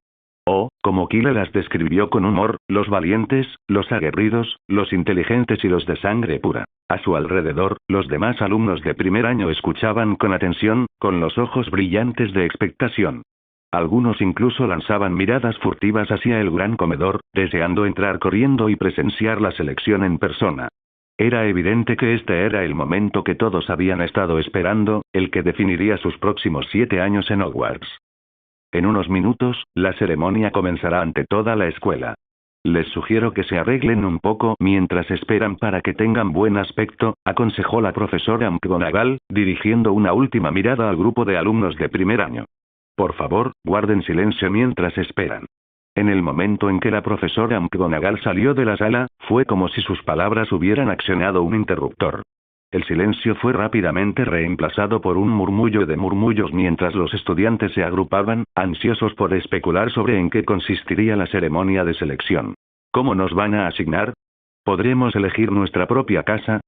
Como Kyle las describió con humor, los valientes, los aguerridos, los inteligentes y los de sangre pura. A su alrededor, los demás alumnos de primer año escuchaban con atención, con los ojos brillantes de expectación. Algunos incluso lanzaban miradas furtivas hacia el gran comedor, deseando entrar corriendo y presenciar la selección en persona. Era evidente que este era el momento que todos habían estado esperando, el que definiría sus próximos 7 años en Hogwarts. En unos minutos, la ceremonia comenzará ante toda la escuela. Les sugiero que se arreglen un poco mientras esperan para que tengan buen aspecto, aconsejó la profesora McGonagall, dirigiendo una última mirada al grupo de alumnos de primer año. Por favor, guarden silencio mientras esperan. En el momento en que la profesora McGonagall salió de la sala, fue como si sus palabras hubieran accionado un interruptor. El silencio fue rápidamente reemplazado por un murmullo de murmullos mientras los estudiantes se agrupaban, ansiosos por especular sobre en qué consistiría la ceremonia de selección. ¿Cómo nos van a asignar? ¿Podremos elegir nuestra propia casa?,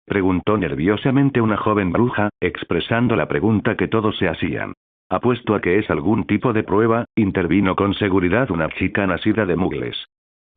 preguntó nerviosamente una joven bruja, expresando la pregunta que todos se hacían. Apuesto a que es algún tipo de prueba, intervino con seguridad una chica nacida de Muggles.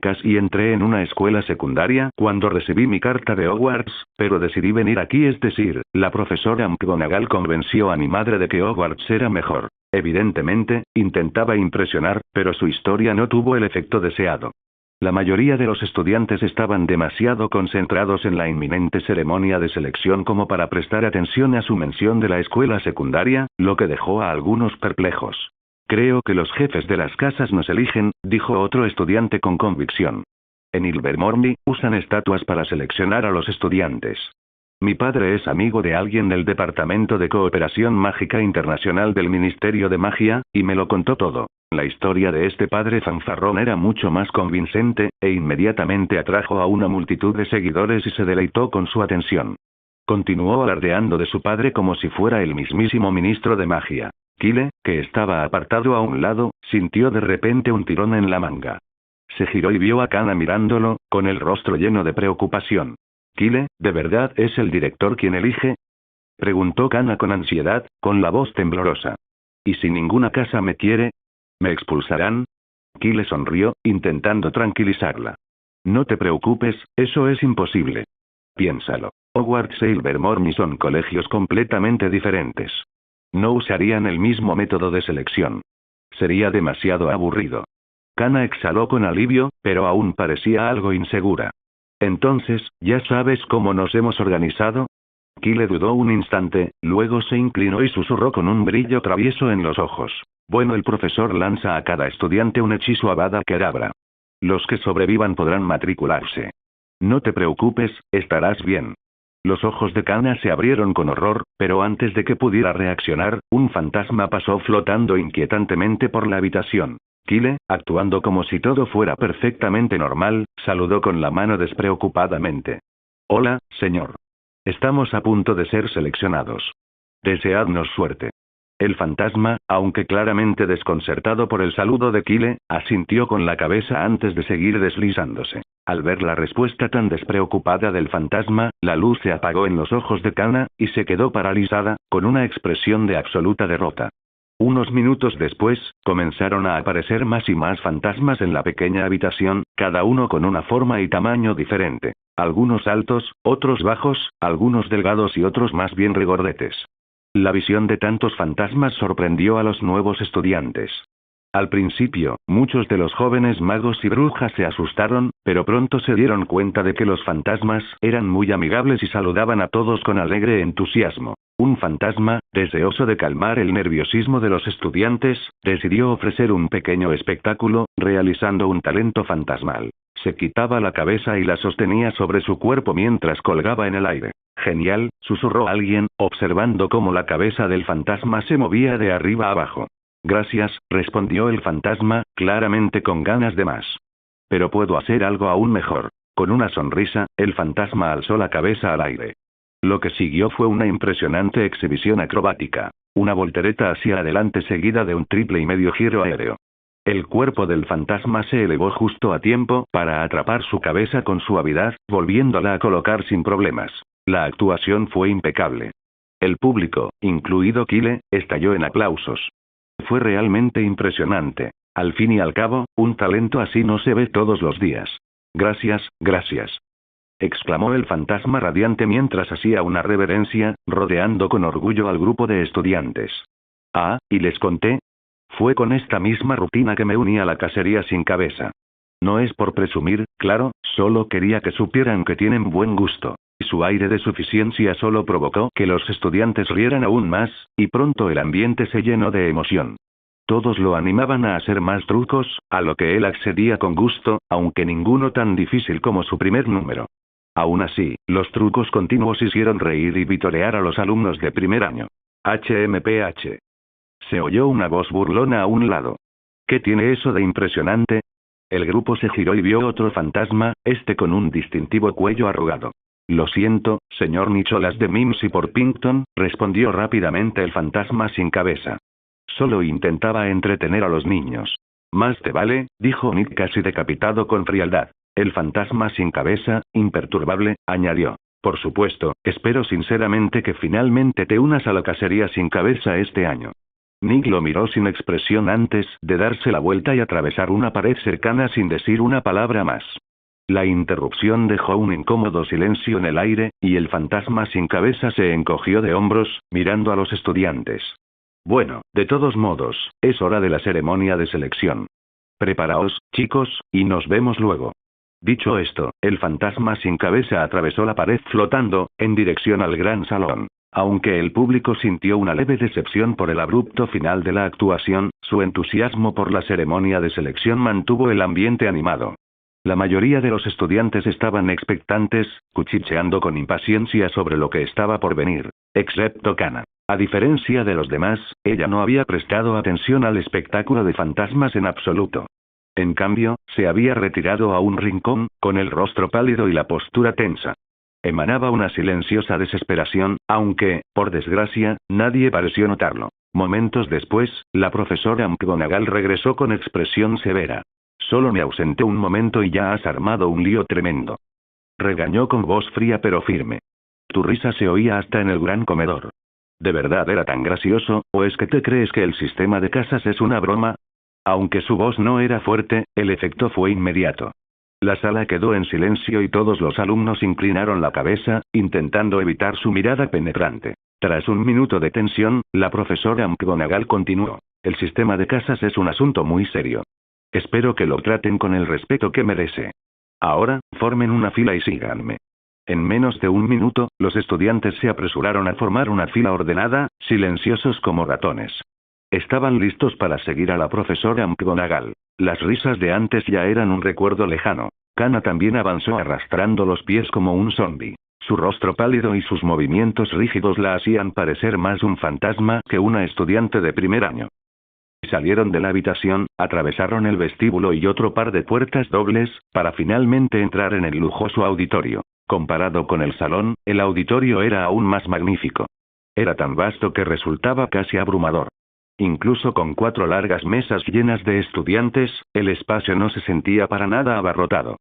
Casi entré en una escuela secundaria cuando recibí mi carta de Hogwarts, pero decidí venir aquí, es decir, la profesora McGonagall convenció a mi madre de que Hogwarts era mejor. Evidentemente, intentaba impresionar, pero su historia no tuvo el efecto deseado. La mayoría de los estudiantes estaban demasiado concentrados en la inminente ceremonia de selección como para prestar atención a su mención de la escuela secundaria, lo que dejó a algunos perplejos. Creo que los jefes de las casas nos eligen, dijo otro estudiante con convicción. En Ilvermorny, usan estatuas para seleccionar a los estudiantes. Mi padre es amigo de alguien del Departamento de Cooperación Mágica Internacional del Ministerio de Magia, y me lo contó todo. La historia de este padre fanfarrón era mucho más convincente, e inmediatamente atrajo a una multitud de seguidores y se deleitó con su atención. Continuó alardeando de su padre como si fuera el mismísimo ministro de magia. Kyle, que estaba apartado a un lado, sintió de repente un tirón en la manga. Se giró y vio a Kana mirándolo, con el rostro lleno de preocupación. «Kyle, ¿de verdad es el director quien elige?», preguntó Kana con ansiedad, con la voz temblorosa. «¿Y si ninguna casa me quiere? ¿Me expulsarán?». Kyle sonrió, intentando tranquilizarla. «No te preocupes, eso es imposible. Piénsalo. Hogwarts e Ilvermorny son colegios completamente diferentes. No usarían el mismo método de selección. Sería demasiado aburrido». Kana exhaló con alivio, pero aún parecía algo insegura. «Entonces, ¿ya sabes cómo nos hemos organizado?». Kyle dudó un instante, luego se inclinó y susurró con un brillo travieso en los ojos. «Bueno, el profesor lanza a cada estudiante un hechizo Avada Kedavra. Los que sobrevivan podrán matricularse. No te preocupes, estarás bien». Los ojos de Kana se abrieron con horror, pero antes de que pudiera reaccionar, un fantasma pasó flotando inquietantemente por la habitación. Kyle, actuando como si todo fuera perfectamente normal, saludó con la mano despreocupadamente. «Hola, señor. Estamos a punto de ser seleccionados. Deseadnos suerte». El fantasma, aunque claramente desconcertado por el saludo de Kyle, asintió con la cabeza antes de seguir deslizándose. Al ver la respuesta tan despreocupada del fantasma, la luz se apagó en los ojos de Kana, y se quedó paralizada, con una expresión de absoluta derrota. Unos minutos después, comenzaron a aparecer más y más fantasmas en la pequeña habitación, cada uno con una forma y tamaño diferente. Algunos altos, otros bajos, algunos delgados y otros más bien regordetes. La visión de tantos fantasmas sorprendió a los nuevos estudiantes. Al principio, muchos de los jóvenes magos y brujas se asustaron, pero pronto se dieron cuenta de que los fantasmas eran muy amigables y saludaban a todos con alegre entusiasmo. Un fantasma, deseoso de calmar el nerviosismo de los estudiantes, decidió ofrecer un pequeño espectáculo, realizando un talento fantasmal. Se quitaba la cabeza y la sostenía sobre su cuerpo mientras colgaba en el aire. «Genial», susurró alguien, observando cómo la cabeza del fantasma se movía de arriba a abajo. «Gracias», respondió el fantasma, claramente con ganas de más. «Pero puedo hacer algo aún mejor». Con una sonrisa, el fantasma alzó la cabeza al aire. Lo que siguió fue una impresionante exhibición acrobática. Una voltereta hacia adelante seguida de un triple y medio giro aéreo. El cuerpo del fantasma se elevó justo a tiempo para atrapar su cabeza con suavidad, volviéndola a colocar sin problemas. La actuación fue impecable. El público, incluido Kyle, estalló en aplausos. Fue realmente impresionante. Al fin y al cabo, un talento así no se ve todos los días. «Gracias, gracias», exclamó el fantasma radiante mientras hacía una reverencia, rodeando con orgullo al grupo de estudiantes. «Ah, y les conté. Fue con esta misma rutina que me uní a la cacería sin cabeza. No es por presumir, claro, solo quería que supieran que tienen buen gusto». Y su aire de suficiencia solo provocó que los estudiantes rieran aún más, y pronto el ambiente se llenó de emoción. Todos lo animaban a hacer más trucos, a lo que él accedía con gusto, aunque ninguno tan difícil como su primer número. Aún así, los trucos continuos hicieron reír y vitorear a los alumnos de primer año. HMPH. Se oyó una voz burlona a un lado. «¿Qué tiene eso de impresionante?». El grupo se giró y vio otro fantasma, este con un distintivo cuello arrugado. «Lo siento, señor Nicholas de Mimsy Porpington», respondió rápidamente el fantasma sin cabeza. «Solo intentaba entretener a los niños». «Más te vale», dijo Nick casi decapitado con frialdad. El fantasma sin cabeza, imperturbable, añadió. «Por supuesto, espero sinceramente que finalmente te unas a la cacería sin cabeza este año». Nick lo miró sin expresión antes de darse la vuelta y atravesar una pared cercana sin decir una palabra más. La interrupción dejó un incómodo silencio en el aire, y el fantasma sin cabeza se encogió de hombros, mirando a los estudiantes. «Bueno, de todos modos, es hora de la ceremonia de selección. Preparaos, chicos, y nos vemos luego». Dicho esto, el fantasma sin cabeza atravesó la pared flotando, en dirección al gran salón. Aunque el público sintió una leve decepción por el abrupto final de la actuación, su entusiasmo por la ceremonia de selección mantuvo el ambiente animado. La mayoría de los estudiantes estaban expectantes, cuchicheando con impaciencia sobre lo que estaba por venir, excepto Kana. A diferencia de los demás, ella no había prestado atención al espectáculo de fantasmas en absoluto. En cambio, se había retirado a un rincón, con el rostro pálido y la postura tensa. Emanaba una silenciosa desesperación, aunque, por desgracia, nadie pareció notarlo. Momentos después, la profesora McGonagall regresó con expresión severa. Solo me ausenté un momento y ya has armado un lío tremendo. Regañó con voz fría pero firme. Tu risa se oía hasta en el gran comedor. ¿De verdad era tan gracioso, o es que te crees que el sistema de casas es una broma? Aunque su voz no era fuerte, el efecto fue inmediato. La sala quedó en silencio y todos los alumnos inclinaron la cabeza, intentando evitar su mirada penetrante. Tras un minuto de tensión, la profesora McGonagall continuó. El sistema de casas es un asunto muy serio. Espero que lo traten con el respeto que merece. Ahora, formen una fila y síganme. En menos de un minuto, los estudiantes se apresuraron a formar una fila ordenada, silenciosos como ratones. Estaban listos para seguir a la profesora McGonagall. Las risas de antes ya eran un recuerdo lejano. Kana también avanzó arrastrando los pies como un zombi. Su rostro pálido y sus movimientos rígidos la hacían parecer más un fantasma que una estudiante de primer año. Salieron de la habitación, atravesaron el vestíbulo y otro par de puertas dobles, para finalmente entrar en el lujoso auditorio. Comparado con el salón, el auditorio era aún más magnífico. Era tan vasto que resultaba casi abrumador. Incluso con 4 largas mesas llenas de estudiantes, el espacio no se sentía para nada abarrotado.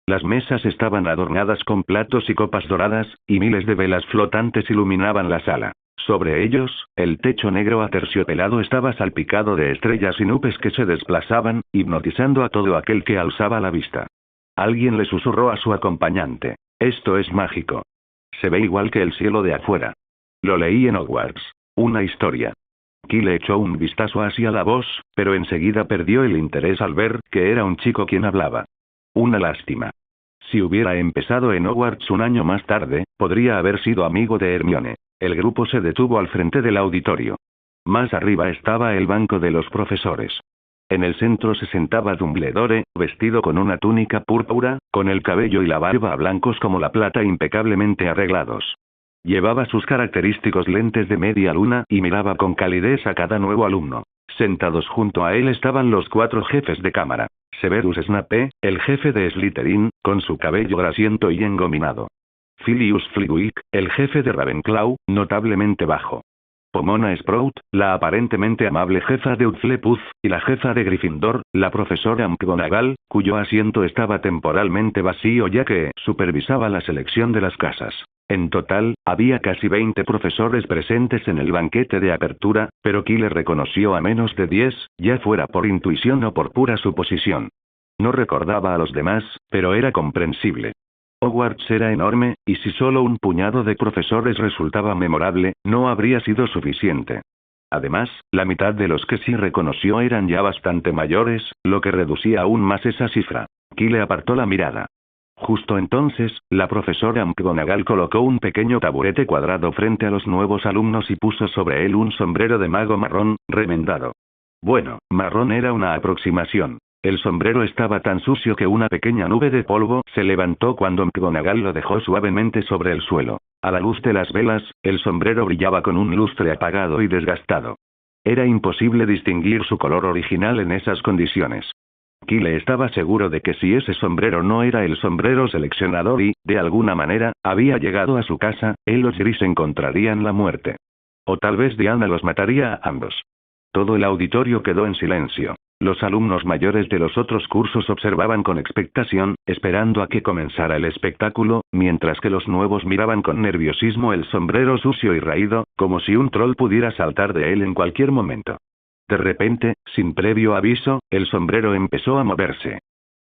Las mesas estaban adornadas con platos y copas doradas, y miles de velas flotantes iluminaban la sala. Sobre ellos, el techo negro aterciopelado estaba salpicado de estrellas y nubes que se desplazaban, hipnotizando a todo aquel que alzaba la vista. Alguien le susurró a su acompañante. Esto es mágico. Se ve igual que el cielo de afuera. Lo leí en Hogwarts. Una historia. Kyle echó un vistazo hacia la voz, pero enseguida perdió el interés al ver que era un chico quien hablaba. Una lástima. Si hubiera empezado en Hogwarts un año más tarde, podría haber sido amigo de Hermione. El grupo se detuvo al frente del auditorio. Más arriba estaba el banco de los profesores. En el centro se sentaba Dumbledore, vestido con una túnica púrpura, con el cabello y la barba blancos como la plata impecablemente arreglados. Llevaba sus característicos lentes de media luna y miraba con calidez a cada nuevo alumno. Sentados junto a él estaban los 4 jefes de cámara. Severus Snape, el jefe de Slytherin, con su cabello grasiento y engominado. Filius Flitwick, el jefe de Ravenclaw, notablemente bajo. Pomona Sprout, la aparentemente amable jefa de Hufflepuff, y la jefa de Gryffindor, la profesora McGonagall, cuyo asiento estaba temporalmente vacío ya que supervisaba la selección de las casas. En total, había casi 20 profesores presentes en el banquete de apertura, pero Kyle reconoció a menos de 10, ya fuera por intuición o por pura suposición. No recordaba a los demás, pero era comprensible. Hogwarts era enorme, y si solo un puñado de profesores resultaba memorable, no habría sido suficiente. Además, la mitad de los que sí reconoció eran ya bastante mayores, lo que reducía aún más esa cifra. Kyle apartó la mirada. Justo entonces, la profesora McGonagall colocó un pequeño taburete cuadrado frente a los nuevos alumnos y puso sobre él un sombrero de mago marrón, remendado. Bueno, marrón era una aproximación. El sombrero estaba tan sucio que una pequeña nube de polvo se levantó cuando McGonagall lo dejó suavemente sobre el suelo. A la luz de las velas, el sombrero brillaba con un lustre apagado y desgastado. Era imposible distinguir su color original en esas condiciones. Kyle estaba seguro de que si ese sombrero no era el sombrero seleccionador y, de alguna manera, había llegado a su casa, él y los Gris encontrarían la muerte. O tal vez Diana los mataría a ambos. Todo el auditorio quedó en silencio. Los alumnos mayores de los otros cursos observaban con expectación, esperando a que comenzara el espectáculo, mientras que los nuevos miraban con nerviosismo el sombrero sucio y raído, como si un troll pudiera saltar de él en cualquier momento. De repente, sin previo aviso, el sombrero empezó a moverse.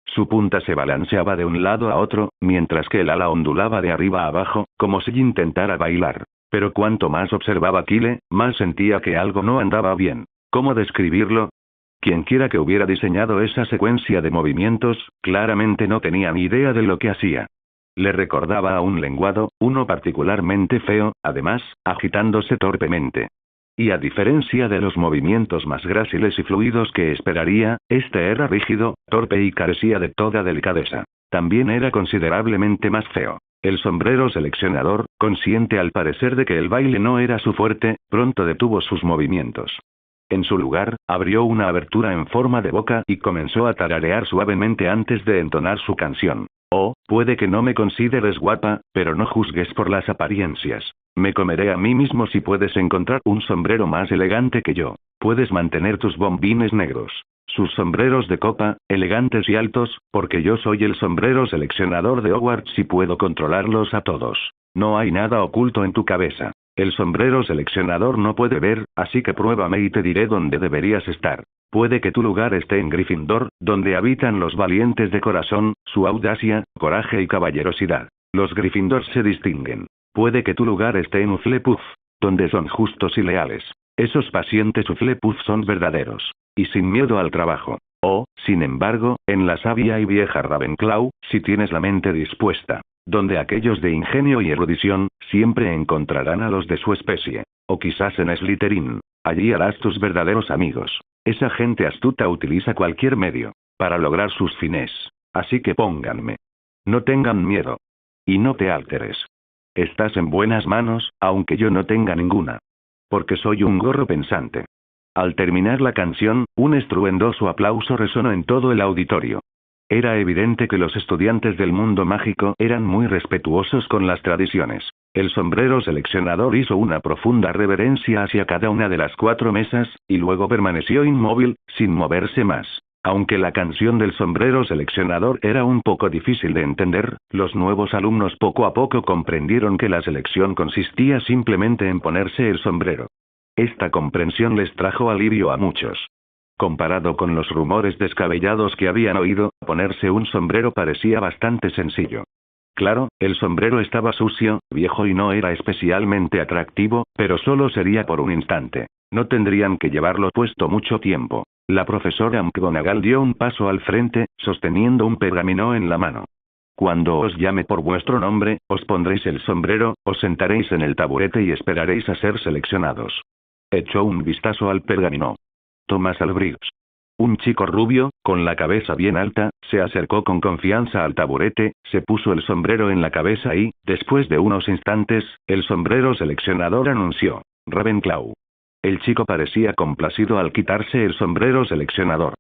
Su punta se balanceaba de un lado a otro, mientras que el ala ondulaba de arriba a abajo, como si intentara bailar. Pero cuanto más observaba Kyle, más sentía que algo no andaba bien. ¿Cómo describirlo? Quienquiera que hubiera diseñado esa secuencia de movimientos, claramente no tenía ni idea de lo que hacía. Le recordaba a un lenguado, uno particularmente feo, además, agitándose torpemente. Y a diferencia de los movimientos más gráciles y fluidos que esperaría, este era rígido, torpe y carecía de toda delicadeza. También era considerablemente más feo. El sombrero seleccionador, consciente al parecer de que el baile no era su fuerte, pronto detuvo sus movimientos. En su lugar, abrió una abertura en forma de boca y comenzó a tararear suavemente antes de entonar su canción. Oh, puede que no me consideres guapa, pero no juzgues por las apariencias. Me comeré a mí mismo si puedes encontrar un sombrero más elegante que yo. Puedes mantener tus bombines negros. Sus sombreros de copa, elegantes y altos, porque yo soy el sombrero seleccionador de Hogwarts y puedo controlarlos a todos. No hay nada oculto en tu cabeza. El sombrero seleccionador no puede ver, así que pruébame y te diré dónde deberías estar. Puede que tu lugar esté en Gryffindor, donde habitan los valientes de corazón, su audacia, coraje y caballerosidad. Los Gryffindor se distinguen. Puede que tu lugar esté en Hufflepuff, donde son justos y leales. Esos pacientes Hufflepuff son verdaderos. Y sin miedo al trabajo. O, sin embargo, en la sabia y vieja Ravenclaw, si tienes la mente dispuesta. Donde aquellos de ingenio y erudición, siempre encontrarán a los de su especie. O quizás en Slytherin. Allí harás tus verdaderos amigos. Esa gente astuta utiliza cualquier medio para lograr sus fines. Así que pónganme. No tengan miedo. Y no te alteres. Estás en buenas manos, aunque yo no tenga ninguna. Porque soy un gorro pensante. Al terminar la canción, un estruendoso aplauso resonó en todo el auditorio. Era evidente que los estudiantes del mundo mágico eran muy respetuosos con las tradiciones. El sombrero seleccionador hizo una profunda reverencia hacia cada una de las 4 mesas, y luego permaneció inmóvil, sin moverse más. Aunque la canción del sombrero seleccionador era un poco difícil de entender, los nuevos alumnos poco a poco comprendieron que la selección consistía simplemente en ponerse el sombrero. Esta comprensión les trajo alivio a muchos. Comparado con los rumores descabellados que habían oído, ponerse un sombrero parecía bastante sencillo. Claro, el sombrero estaba sucio, viejo y no era especialmente atractivo, pero solo sería por un instante. No tendrían que llevarlo puesto mucho tiempo. La profesora McGonagall dio un paso al frente, sosteniendo un pergamino en la mano. Cuando os llame por vuestro nombre, os pondréis el sombrero, os sentaréis en el taburete y esperaréis a ser seleccionados. Echó un vistazo al pergamino. Thomas Albriggs. Un chico rubio, con la cabeza bien alta, se acercó con confianza al taburete, se puso el sombrero en la cabeza y, después de unos instantes, el sombrero seleccionador anunció: Ravenclaw. El chico parecía complacido al quitarse el sombrero seleccionador.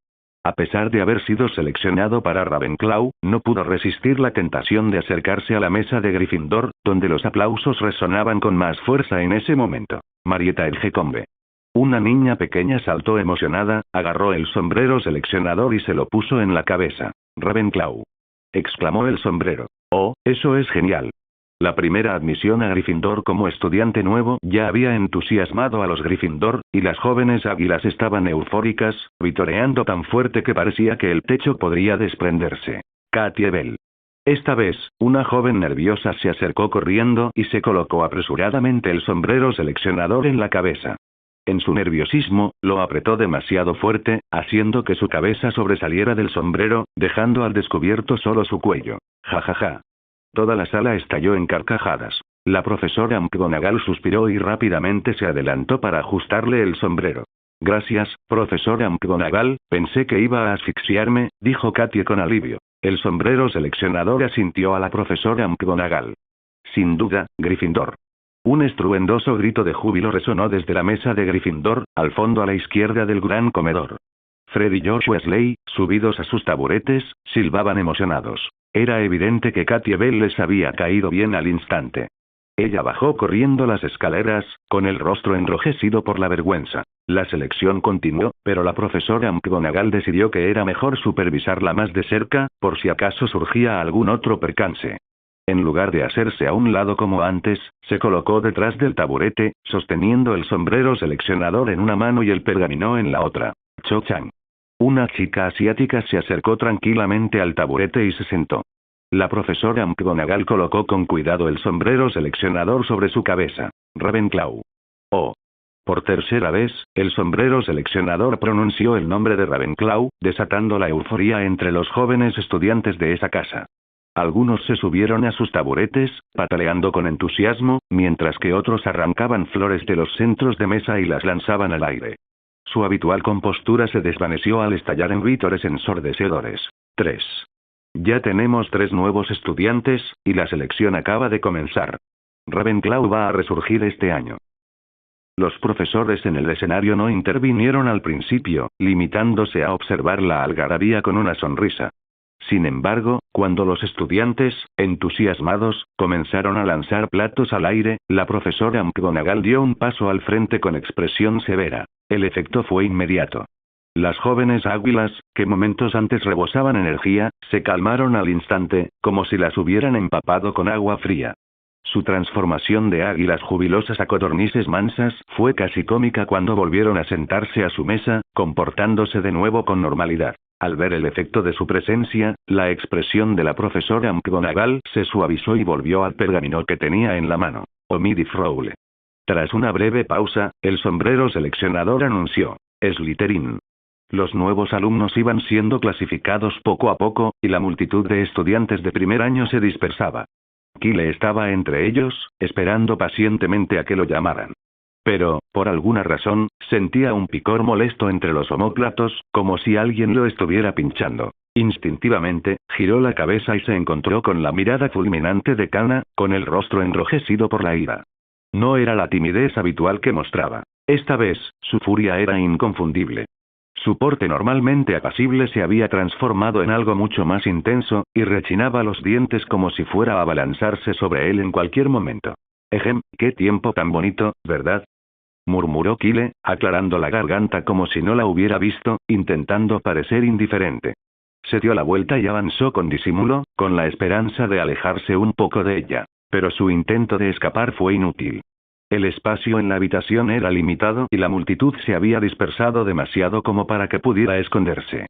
A pesar de haber sido seleccionado para Ravenclaw, no pudo resistir la tentación de acercarse a la mesa de Gryffindor, donde los aplausos resonaban con más fuerza en ese momento. Marietta Edgecombe. Una niña pequeña saltó emocionada, agarró el sombrero seleccionador y se lo puso en la cabeza. Ravenclaw. Exclamó el sombrero. Oh, eso es genial. La primera admisión a Gryffindor como estudiante nuevo ya había entusiasmado a los Gryffindor, y las jóvenes águilas estaban eufóricas, vitoreando tan fuerte que parecía que el techo podría desprenderse. Katie Bell. Esta vez, una joven nerviosa se acercó corriendo y se colocó apresuradamente el sombrero seleccionador en la cabeza. En su nerviosismo, lo apretó demasiado fuerte, haciendo que su cabeza sobresaliera del sombrero, dejando al descubierto solo su cuello. Ja ja ja. Toda la sala estalló en carcajadas. La profesora McGonagall suspiró y rápidamente se adelantó para ajustarle el sombrero. Gracias, profesora McGonagall, pensé que iba a asfixiarme, dijo Katie con alivio. El sombrero seleccionador asintió a la profesora McGonagall. Sin duda, Gryffindor. Un estruendoso grito de júbilo resonó desde la mesa de Gryffindor, al fondo a la izquierda del gran comedor. Fred y George Weasley, subidos a sus taburetes, silbaban emocionados. Era evidente que Katie Bell les había caído bien al instante. Ella bajó corriendo las escaleras, con el rostro enrojecido por la vergüenza. La selección continuó, pero la profesora McGonagall decidió que era mejor supervisarla más de cerca, por si acaso surgía algún otro percance. En lugar de hacerse a un lado como antes, se colocó detrás del taburete, sosteniendo el sombrero seleccionador en una mano y el pergamino en la otra. Cho Chang. Una chica asiática se acercó tranquilamente al taburete y se sentó. La profesora McGonagall colocó con cuidado el sombrero seleccionador sobre su cabeza. Ravenclaw. Oh. Por tercera vez, el sombrero seleccionador pronunció el nombre de Ravenclaw, desatando la euforía entre los jóvenes estudiantes de esa casa. Algunos se subieron a sus taburetes, pataleando con entusiasmo, mientras que otros arrancaban flores de los centros de mesa y las lanzaban al aire. Su habitual compostura se desvaneció al estallar en vítores ensordecedores. 3. Ya tenemos 3 nuevos estudiantes, y la selección acaba de comenzar. Ravenclaw va a resurgir este año. Los profesores en el escenario no intervinieron al principio, limitándose a observar la algarabía con una sonrisa. Sin embargo, cuando los estudiantes, entusiasmados, comenzaron a lanzar platos al aire, la profesora McGonagall dio un paso al frente con expresión severa. El efecto fue inmediato. Las jóvenes águilas, que momentos antes rebosaban energía, se calmaron al instante, como si las hubieran empapado con agua fría. Su transformación de águilas jubilosas a codornices mansas fue casi cómica cuando volvieron a sentarse a su mesa, comportándose de nuevo con normalidad. Al ver el efecto de su presencia, la expresión de la profesora McGonagall se suavizó y volvió al pergamino que tenía en la mano. Omidi Frowle. Tras una breve pausa, el sombrero seleccionador anunció: Slytherin. Los nuevos alumnos iban siendo clasificados poco a poco, y la multitud de estudiantes de primer año se dispersaba. Kyle estaba entre ellos, esperando pacientemente a que lo llamaran. Pero, por alguna razón, sentía un picor molesto entre los omóplatos, como si alguien lo estuviera pinchando. Instintivamente, giró la cabeza y se encontró con la mirada fulminante de Kana, con el rostro enrojecido por la ira. No era la timidez habitual que mostraba. Esta vez, su furia era inconfundible. Su porte normalmente apacible se había transformado en algo mucho más intenso, y rechinaba los dientes como si fuera a abalanzarse sobre él en cualquier momento. Ejem, qué tiempo tan bonito, ¿verdad?, murmuró Kyle, aclarando la garganta como si no la hubiera visto, intentando parecer indiferente. Se dio la vuelta y avanzó con disimulo, con la esperanza de alejarse un poco de ella. Pero su intento de escapar fue inútil. El espacio en la habitación era limitado y la multitud se había dispersado demasiado como para que pudiera esconderse.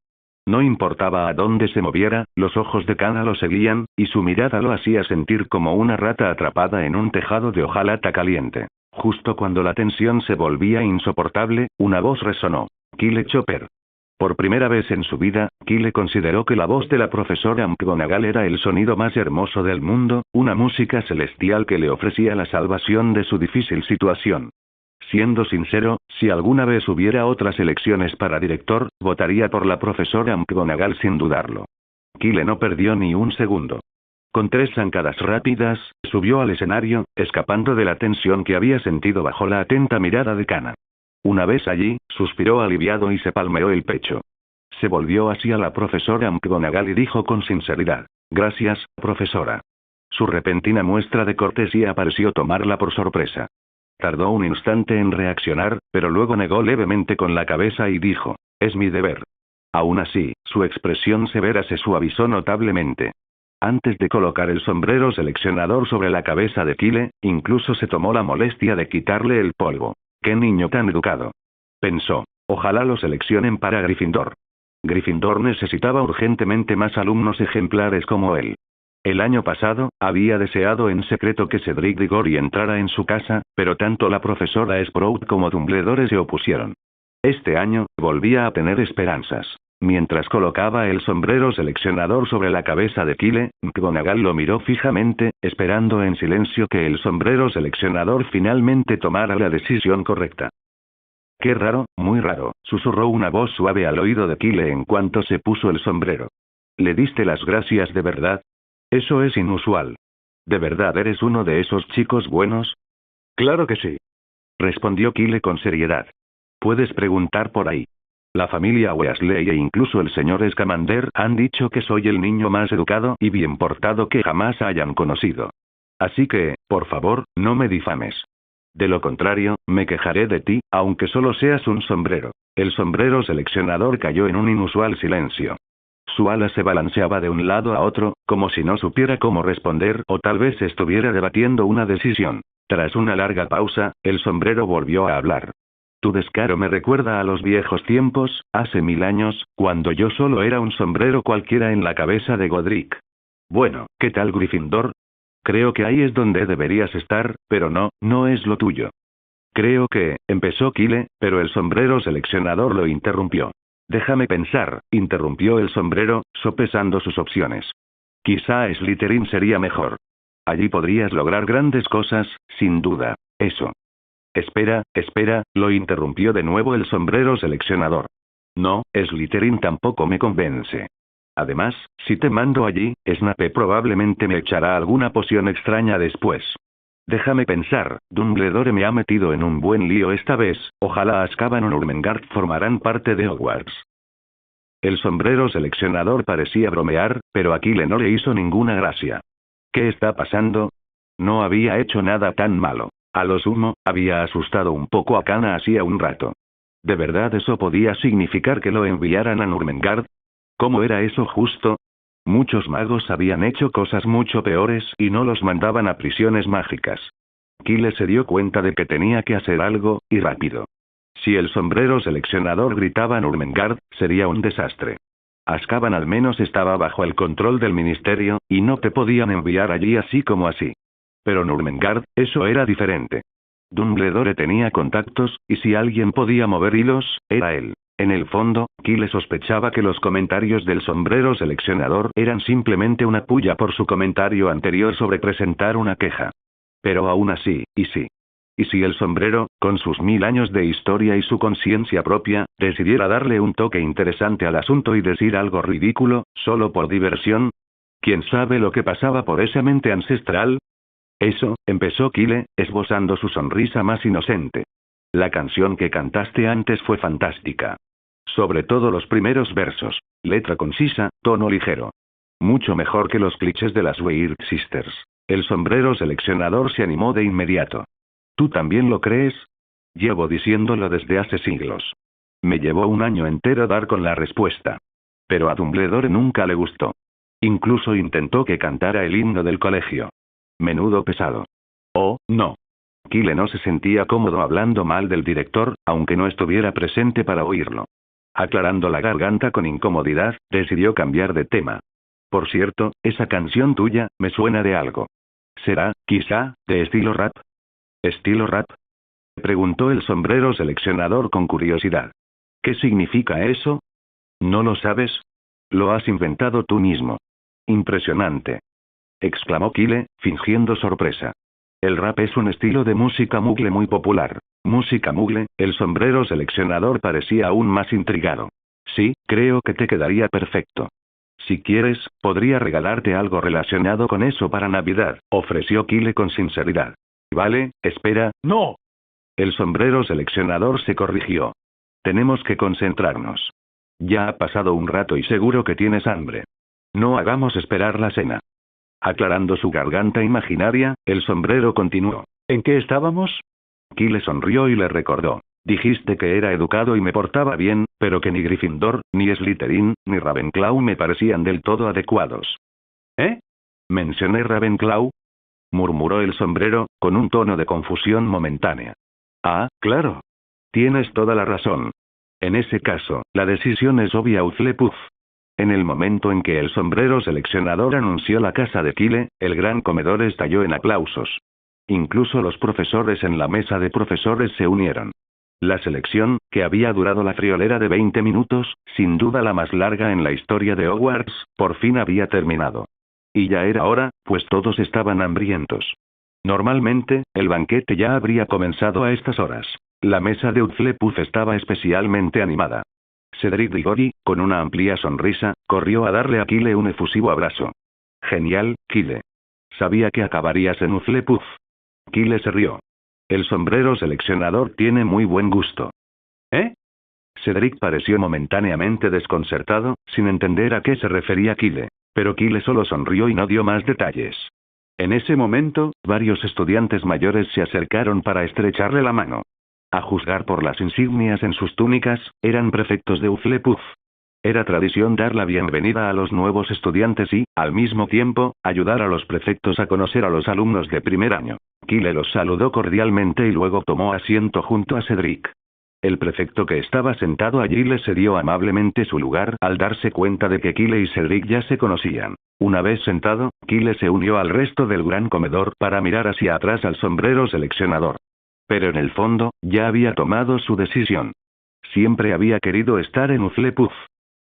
No importaba a dónde se moviera, los ojos de Kana lo seguían, y su mirada lo hacía sentir como una rata atrapada en un tejado de hojalata caliente. Justo cuando la tensión se volvía insoportable, una voz resonó. Kyle Chopper. Por primera vez en su vida, Kyle consideró que la voz de la profesora McGonagall era el sonido más hermoso del mundo, una música celestial que le ofrecía la salvación de su difícil situación. Siendo sincero, si alguna vez hubiera otras elecciones para director, votaría por la profesora McGonagall sin dudarlo. Kyle no perdió ni un segundo. Con 3 zancadas rápidas, subió al escenario, escapando de la tensión que había sentido bajo la atenta mirada de Kana. Una vez allí, suspiró aliviado y se palmeó el pecho. Se volvió hacia la profesora McGonagall y dijo con sinceridad: Gracias, profesora. Su repentina muestra de cortesía pareció tomarla por sorpresa. Tardó un instante en reaccionar, pero luego negó levemente con la cabeza y dijo: Es mi deber. Aún así, su expresión severa se suavizó notablemente. Antes de colocar el sombrero seleccionador sobre la cabeza de Kyle, incluso se tomó la molestia de quitarle el polvo. ¡Qué niño tan educado!, pensó. Ojalá lo seleccionen para Gryffindor. Gryffindor necesitaba urgentemente más alumnos ejemplares como él. El año pasado, había deseado en secreto que Cedric Diggory entrara en su casa, pero tanto la profesora Sprout como Dumbledore se opusieron. Este año, volvía a tener esperanzas. Mientras colocaba el sombrero seleccionador sobre la cabeza de Kyle, McGonagall lo miró fijamente, esperando en silencio que el sombrero seleccionador finalmente tomara la decisión correcta. Qué raro, muy raro, susurró una voz suave al oído de Kyle en cuanto se puso el sombrero. ¿Le diste las gracias de verdad? Eso es inusual. ¿De verdad eres uno de esos chicos buenos? Claro que sí, respondió Kyle con seriedad. Puedes preguntar por ahí. La familia Weasley e incluso el señor Scamander han dicho que soy el niño más educado y bien portado que jamás hayan conocido. Así que, por favor, no me difames. De lo contrario, me quejaré de ti, aunque solo seas un sombrero. El sombrero seleccionador cayó en un inusual silencio. Su ala se balanceaba de un lado a otro, como si no supiera cómo responder o tal vez estuviera debatiendo una decisión. Tras una larga pausa, el sombrero volvió a hablar. Tu descaro me recuerda a los viejos tiempos, hace 1000 años, cuando yo solo era un sombrero cualquiera en la cabeza de Godric. Bueno, ¿qué tal Gryffindor? Creo que ahí es donde deberías estar, pero no es lo tuyo. Creo que, empezó Kyle, pero el sombrero seleccionador lo interrumpió. Déjame pensar, interrumpió el sombrero, sopesando sus opciones. Quizá Slytherin sería mejor. Allí podrías lograr grandes cosas, sin duda, eso. Espera, lo interrumpió de nuevo el sombrero seleccionador. No, Slytherin tampoco me convence. Además, si te mando allí, Snape probablemente me echará alguna poción extraña después. Déjame pensar, Dumbledore me ha metido en un buen lío esta vez, ojalá Azkaban o Nurmengard formarán parte de Hogwarts. El sombrero seleccionador parecía bromear, pero a Kyle no le hizo ninguna gracia. ¿Qué está pasando? No había hecho nada tan malo. A lo sumo, había asustado un poco a Kana hacía un rato. ¿De verdad eso podía significar que lo enviaran a Nurmengard? ¿Cómo era eso justo? Muchos magos habían hecho cosas mucho peores y no los mandaban a prisiones mágicas. Kyle se dio cuenta de que tenía que hacer algo, y rápido. Si el sombrero seleccionador gritaba Nurmengard, sería un desastre. Azkaban al menos estaba bajo el control del ministerio, y no te podían enviar allí así como así. Pero Nurmengard, eso era diferente. Dumbledore tenía contactos, y si alguien podía mover hilos, era él. En el fondo, Kyle sospechaba que los comentarios del sombrero seleccionador eran simplemente una puya por su comentario anterior sobre presentar una queja. Pero aún así, ¿y si el sombrero, con sus 1000 años de historia y su conciencia propia, decidiera darle un toque interesante al asunto y decir algo ridículo, solo por diversión? ¿Quién sabe lo que pasaba por esa mente ancestral? Eso, empezó Kyle, esbozando su sonrisa más inocente. La canción que cantaste antes fue fantástica. Sobre todo los primeros versos. Letra concisa, tono ligero. Mucho mejor que los clichés de las Weird Sisters. El sombrero seleccionador se animó de inmediato. ¿Tú también lo crees? Llevo diciéndolo desde hace siglos. Me llevó un año entero dar con la respuesta. Pero a Dumbledore nunca le gustó. Incluso intentó que cantara el himno del colegio. Menudo pesado. Oh, no. Kyle no se sentía cómodo hablando mal del director, aunque no estuviera presente para oírlo. Aclarando la garganta con incomodidad, decidió cambiar de tema. Por cierto, esa canción tuya, me suena de algo. ¿Será, quizá, de estilo rap? ¿Estilo rap? Preguntó el sombrero seleccionador con curiosidad. ¿Qué significa eso? ¿No lo sabes? Lo has inventado tú mismo. Impresionante. Exclamó Kyle, fingiendo sorpresa. El rap es un estilo de música mugle muy popular. Música mugle, el sombrero seleccionador parecía aún más intrigado. Sí, creo que te quedaría perfecto. Si quieres, podría regalarte algo relacionado con eso para Navidad, ofreció Kyle con sinceridad. Vale, espera, no. El sombrero seleccionador se corrigió. Tenemos que concentrarnos. Ya ha pasado un rato y seguro que tienes hambre. No hagamos esperar la cena. Aclarando su garganta imaginaria, el sombrero continuó. ¿En qué estábamos? Kyle sonrió y le recordó. Dijiste que era educado y me portaba bien, pero que ni Gryffindor, ni Slytherin, ni Ravenclaw me parecían del todo adecuados. ¿Eh? ¿Mencioné Ravenclaw? Murmuró el sombrero, con un tono de confusión momentánea. Ah, claro. Tienes toda la razón. En ese caso, la decisión es obvia, Hufflepuff. En el momento en que el sombrero seleccionador anunció la casa de Kyle, el gran comedor estalló en aplausos. Incluso los profesores en la mesa de profesores se unieron. La selección, que había durado la friolera de 20 minutos, sin duda la más larga en la historia de Hogwarts, por fin había terminado. Y ya era hora, pues todos estaban hambrientos. Normalmente, el banquete ya habría comenzado a estas horas. La mesa de Hufflepuff estaba especialmente animada. Cedric Diggory, con una amplia sonrisa, corrió a darle a Kyle un efusivo abrazo. Genial, Kyle. Sabía que acabarías en Hufflepuff. Kyle se rió. El sombrero seleccionador tiene muy buen gusto. ¿Eh? Cedric pareció momentáneamente desconcertado, sin entender a qué se refería Kyle, pero Kyle solo sonrió y no dio más detalles. En ese momento, varios estudiantes mayores se acercaron para estrecharle la mano. A juzgar por las insignias en sus túnicas, eran prefectos de Hufflepuff. Era tradición dar la bienvenida a los nuevos estudiantes y, al mismo tiempo, ayudar a los prefectos a conocer a los alumnos de primer año. Kyle los saludó cordialmente y luego tomó asiento junto a Cedric. El prefecto que estaba sentado allí le cedió amablemente su lugar al darse cuenta de que Kyle y Cedric ya se conocían. Una vez sentado, Kyle se unió al resto del gran comedor para mirar hacia atrás al sombrero seleccionador. Pero en el fondo, ya había tomado su decisión. Siempre había querido estar en Hufflepuff.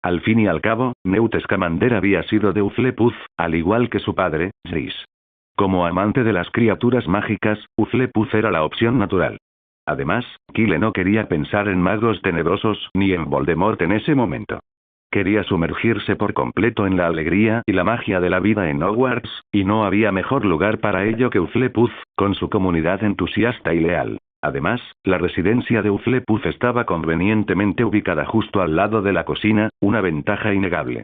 Al fin y al cabo, Newt Scamander había sido de Hufflepuff, al igual que su padre, Jace. Como amante de las criaturas mágicas, Hufflepuff era la opción natural. Además, Kyle no quería pensar en magos tenebrosos ni en Voldemort en ese momento. Quería sumergirse por completo en la alegría y la magia de la vida en Hogwarts, y no había mejor lugar para ello que Hufflepuff, con su comunidad entusiasta y leal. Además, la residencia de Hufflepuff estaba convenientemente ubicada justo al lado de la cocina, una ventaja innegable.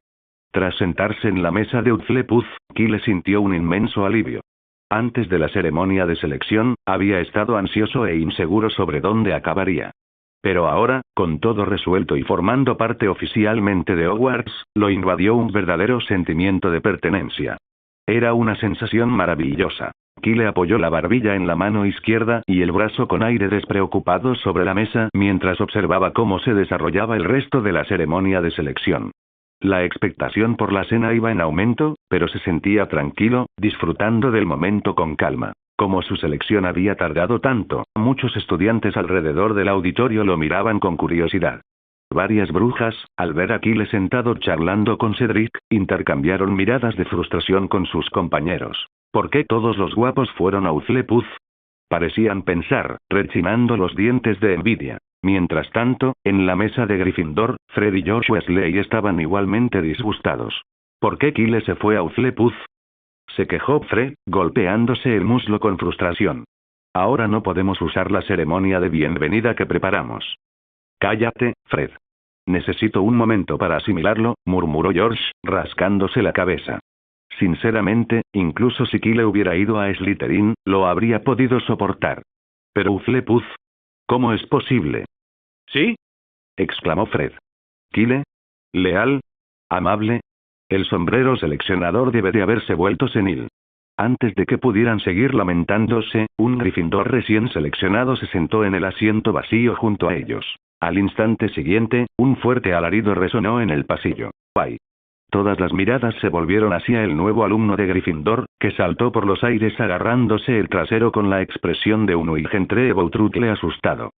Tras sentarse en la mesa de Hufflepuff, Kyle sintió un inmenso alivio. Antes de la ceremonia de selección, había estado ansioso e inseguro sobre dónde acabaría. Pero ahora, con todo resuelto y formando parte oficialmente de Hogwarts, lo invadió un verdadero sentimiento de pertenencia. Era una sensación maravillosa. Kyle apoyó la barbilla en la mano izquierda y el brazo con aire despreocupado sobre la mesa mientras observaba cómo se desarrollaba el resto de la ceremonia de selección. La expectación por la cena iba en aumento, pero se sentía tranquilo, disfrutando del momento con calma. Como su selección había tardado tanto, muchos estudiantes alrededor del auditorio lo miraban con curiosidad. Varias brujas, al ver a Kyle sentado charlando con Cedric, intercambiaron miradas de frustración con sus compañeros. ¿Por qué todos los guapos fueron a Hufflepuff? Parecían pensar, rechinando los dientes de envidia. Mientras tanto, en la mesa de Gryffindor, Fred y George Weasley estaban igualmente disgustados. ¿Por qué Kyle se fue a Hufflepuff? Se quejó Fred, golpeándose el muslo con frustración. Ahora no podemos usar la ceremonia de bienvenida que preparamos. Cállate, Fred. Necesito un momento para asimilarlo, murmuró George, rascándose la cabeza. Sinceramente, incluso si Kyle hubiera ido a Slytherin, lo habría podido soportar. Pero Hufflepuff, ¿cómo es posible? ¿Sí? Exclamó Fred. Kyle, leal, amable. El sombrero seleccionador debe de haberse vuelto senil. Antes de que pudieran seguir lamentándose, un Gryffindor recién seleccionado se sentó en el asiento vacío junto a ellos. Al instante siguiente, un fuerte alarido resonó en el pasillo. ¡Ay! Todas las miradas se volvieron hacia el nuevo alumno de Gryffindor, que saltó por los aires agarrándose el trasero con la expresión de un Huigentre Boutrocle asustado.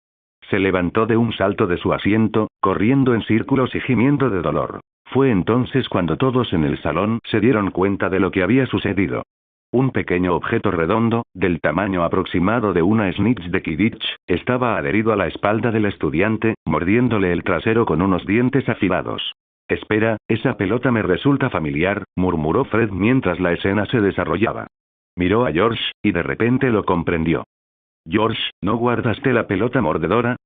Se levantó de un salto de su asiento, corriendo en círculos y gimiendo de dolor. Fue entonces cuando todos en el salón se dieron cuenta de lo que había sucedido. Un pequeño objeto redondo, del tamaño aproximado de una snitch de Quidditch, estaba adherido a la espalda del estudiante, mordiéndole el trasero con unos dientes afilados. Espera, esa pelota me resulta familiar, murmuró Fred mientras la escena se desarrollaba. Miró a George, y de repente lo comprendió. George, ¿no guardaste la pelota mordedora?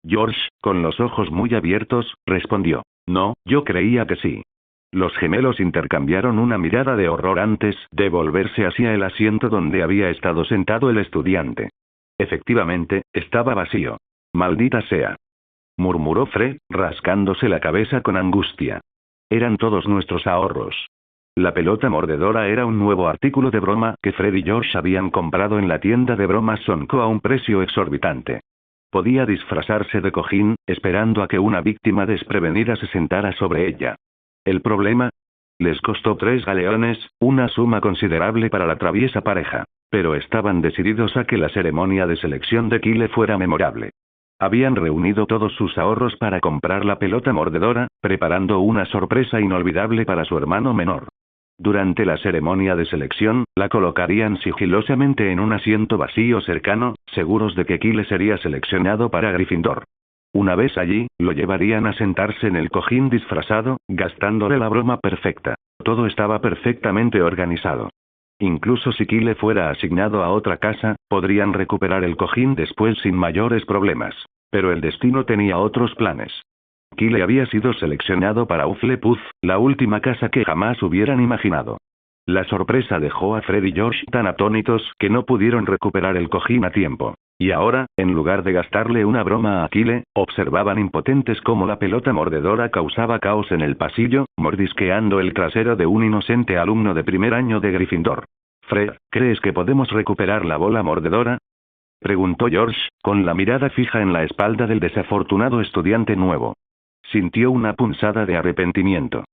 George, con los ojos muy abiertos, respondió. No, yo creía que sí. Los gemelos intercambiaron una mirada de horror antes de volverse hacia el asiento donde había estado sentado el estudiante. Efectivamente, estaba vacío. Maldita sea. Murmuró Fred, rascándose la cabeza con angustia. Eran todos nuestros ahorros. La pelota mordedora era un nuevo artículo de broma que Fred y George habían comprado en la tienda de bromas Sonco a un precio exorbitante. Podía disfrazarse de cojín, esperando a que una víctima desprevenida se sentara sobre ella. ¿El problema? Les costó 3 galeones, una suma considerable para la traviesa pareja. Pero estaban decididos a que la ceremonia de selección de Kyle fuera memorable. Habían reunido todos sus ahorros para comprar la pelota mordedora, preparando una sorpresa inolvidable para su hermano menor. Durante la ceremonia de selección, la colocarían sigilosamente en un asiento vacío cercano, seguros de que Kyle sería seleccionado para Gryffindor. Una vez allí, lo llevarían a sentarse en el cojín disfrazado, gastándole la broma perfecta. Todo estaba perfectamente organizado. Incluso si Kyle fuera asignado a otra casa, podrían recuperar el cojín después sin mayores problemas. Pero el destino tenía otros planes. Kyle había sido seleccionado para Hufflepuff, la última casa que jamás hubieran imaginado. La sorpresa dejó a Fred y George tan atónitos que no pudieron recuperar el cojín a tiempo. Y ahora, en lugar de gastarle una broma a Kyle, observaban impotentes cómo la pelota mordedora causaba caos en el pasillo, mordisqueando el trasero de un inocente alumno de primer año de Gryffindor. Fred, ¿crees que podemos recuperar la bola mordedora? Preguntó George, con la mirada fija en la espalda del desafortunado estudiante nuevo. Sintió una punzada de arrepentimiento.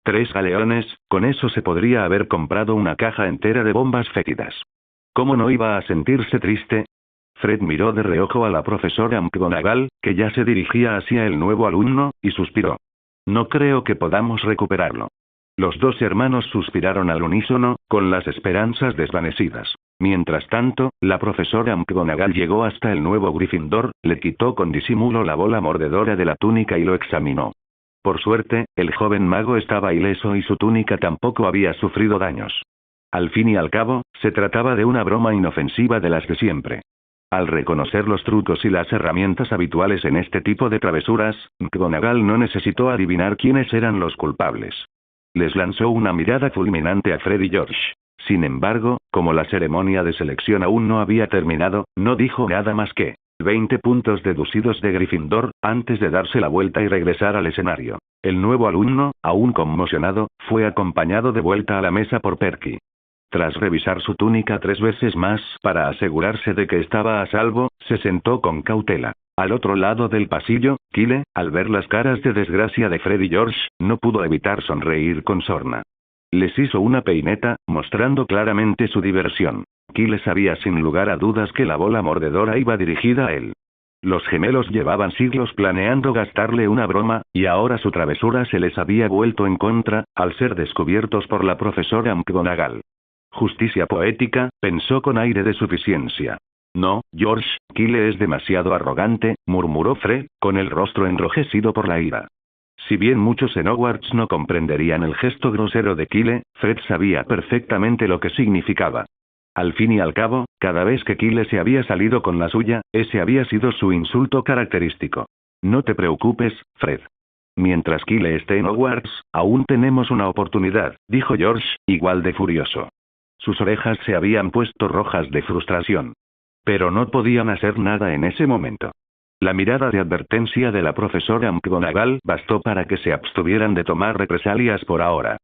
3 galeones, con eso se podría haber comprado una caja entera de bombas fétidas. ¿Cómo no iba a sentirse triste? Fred miró de reojo a la profesora McGonagall, que ya se dirigía hacia el nuevo alumno, y suspiró. No creo que podamos recuperarlo. Los dos hermanos suspiraron al unísono, con las esperanzas desvanecidas. Mientras tanto, la profesora McGonagall llegó hasta el nuevo Gryffindor, le quitó con disimulo la bola mordedora de la túnica y lo examinó. Por suerte, el joven mago estaba ileso y su túnica tampoco había sufrido daños. Al fin y al cabo, se trataba de una broma inofensiva de las de siempre. Al reconocer los trucos y las herramientas habituales en este tipo de travesuras, McGonagall no necesitó adivinar quiénes eran los culpables. Les lanzó una mirada fulminante a Fred y George. Sin embargo, como la ceremonia de selección aún no había terminado, no dijo nada más que 20 puntos deducidos de Gryffindor, antes de darse la vuelta y regresar al escenario. El nuevo alumno, aún conmocionado, fue acompañado de vuelta a la mesa por Perky. Tras revisar su túnica 3 veces más para asegurarse de que estaba a salvo, se sentó con cautela. Al otro lado del pasillo, Kyle, al ver las caras de desgracia de Fred y George, no pudo evitar sonreír con sorna. Les hizo una peineta, mostrando claramente su diversión. Kyle sabía sin lugar a dudas que la bola mordedora iba dirigida a él. Los gemelos llevaban siglos planeando gastarle una broma, y ahora su travesura se les había vuelto en contra, al ser descubiertos por la profesora McGonagall. Justicia poética, pensó con aire de suficiencia. No, George, Kyle es demasiado arrogante, murmuró Fred, con el rostro enrojecido por la ira. Si bien muchos en Hogwarts no comprenderían el gesto grosero de Kyle, Fred sabía perfectamente lo que significaba. Al fin y al cabo, cada vez que Kyle se había salido con la suya, ese había sido su insulto característico. No te preocupes, Fred. Mientras Kyle esté en Hogwarts, aún tenemos una oportunidad, dijo George, igual de furioso. Sus orejas se habían puesto rojas de frustración. Pero no podían hacer nada en ese momento. La mirada de advertencia de la profesora McGonagall bastó para que se abstuvieran de tomar represalias por ahora.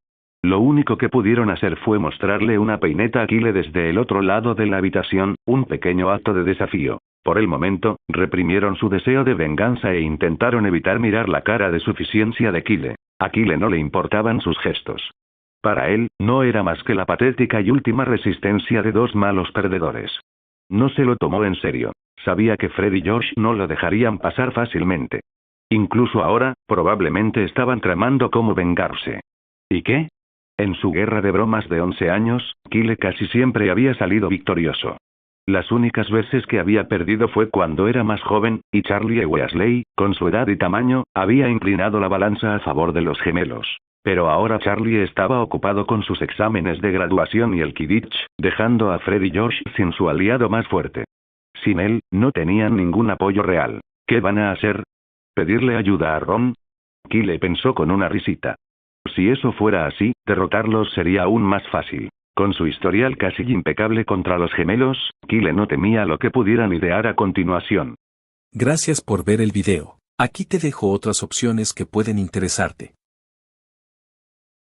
Lo único que pudieron hacer fue mostrarle una peineta a Kyle desde el otro lado de la habitación, un pequeño acto de desafío. Por el momento, reprimieron su deseo de venganza e intentaron evitar mirar la cara de suficiencia de Kyle. A Kyle no le importaban sus gestos. Para él, no era más que la patética y última resistencia de 2 malos perdedores. No se lo tomó en serio. Sabía que Fred y George no lo dejarían pasar fácilmente. Incluso ahora, probablemente estaban tramando cómo vengarse. ¿Y qué? En su guerra de bromas de 11 años, Kyle casi siempre había salido victorioso. Las únicas veces que había perdido fue cuando era más joven, y Charlie Weasley, con su edad y tamaño, había inclinado la balanza a favor de los gemelos. Pero ahora Charlie estaba ocupado con sus exámenes de graduación y el Quidditch, dejando a Fred y George sin su aliado más fuerte. Sin él, no tenían ningún apoyo real. ¿Qué van a hacer? ¿Pedirle ayuda a Ron? Kyle pensó con una risita. Si eso fuera así, derrotarlos sería aún más fácil. Con su historial casi impecable contra los gemelos, Kyle no temía lo que pudieran idear a continuación. Gracias por ver el video. Aquí te dejo otras opciones que pueden interesarte.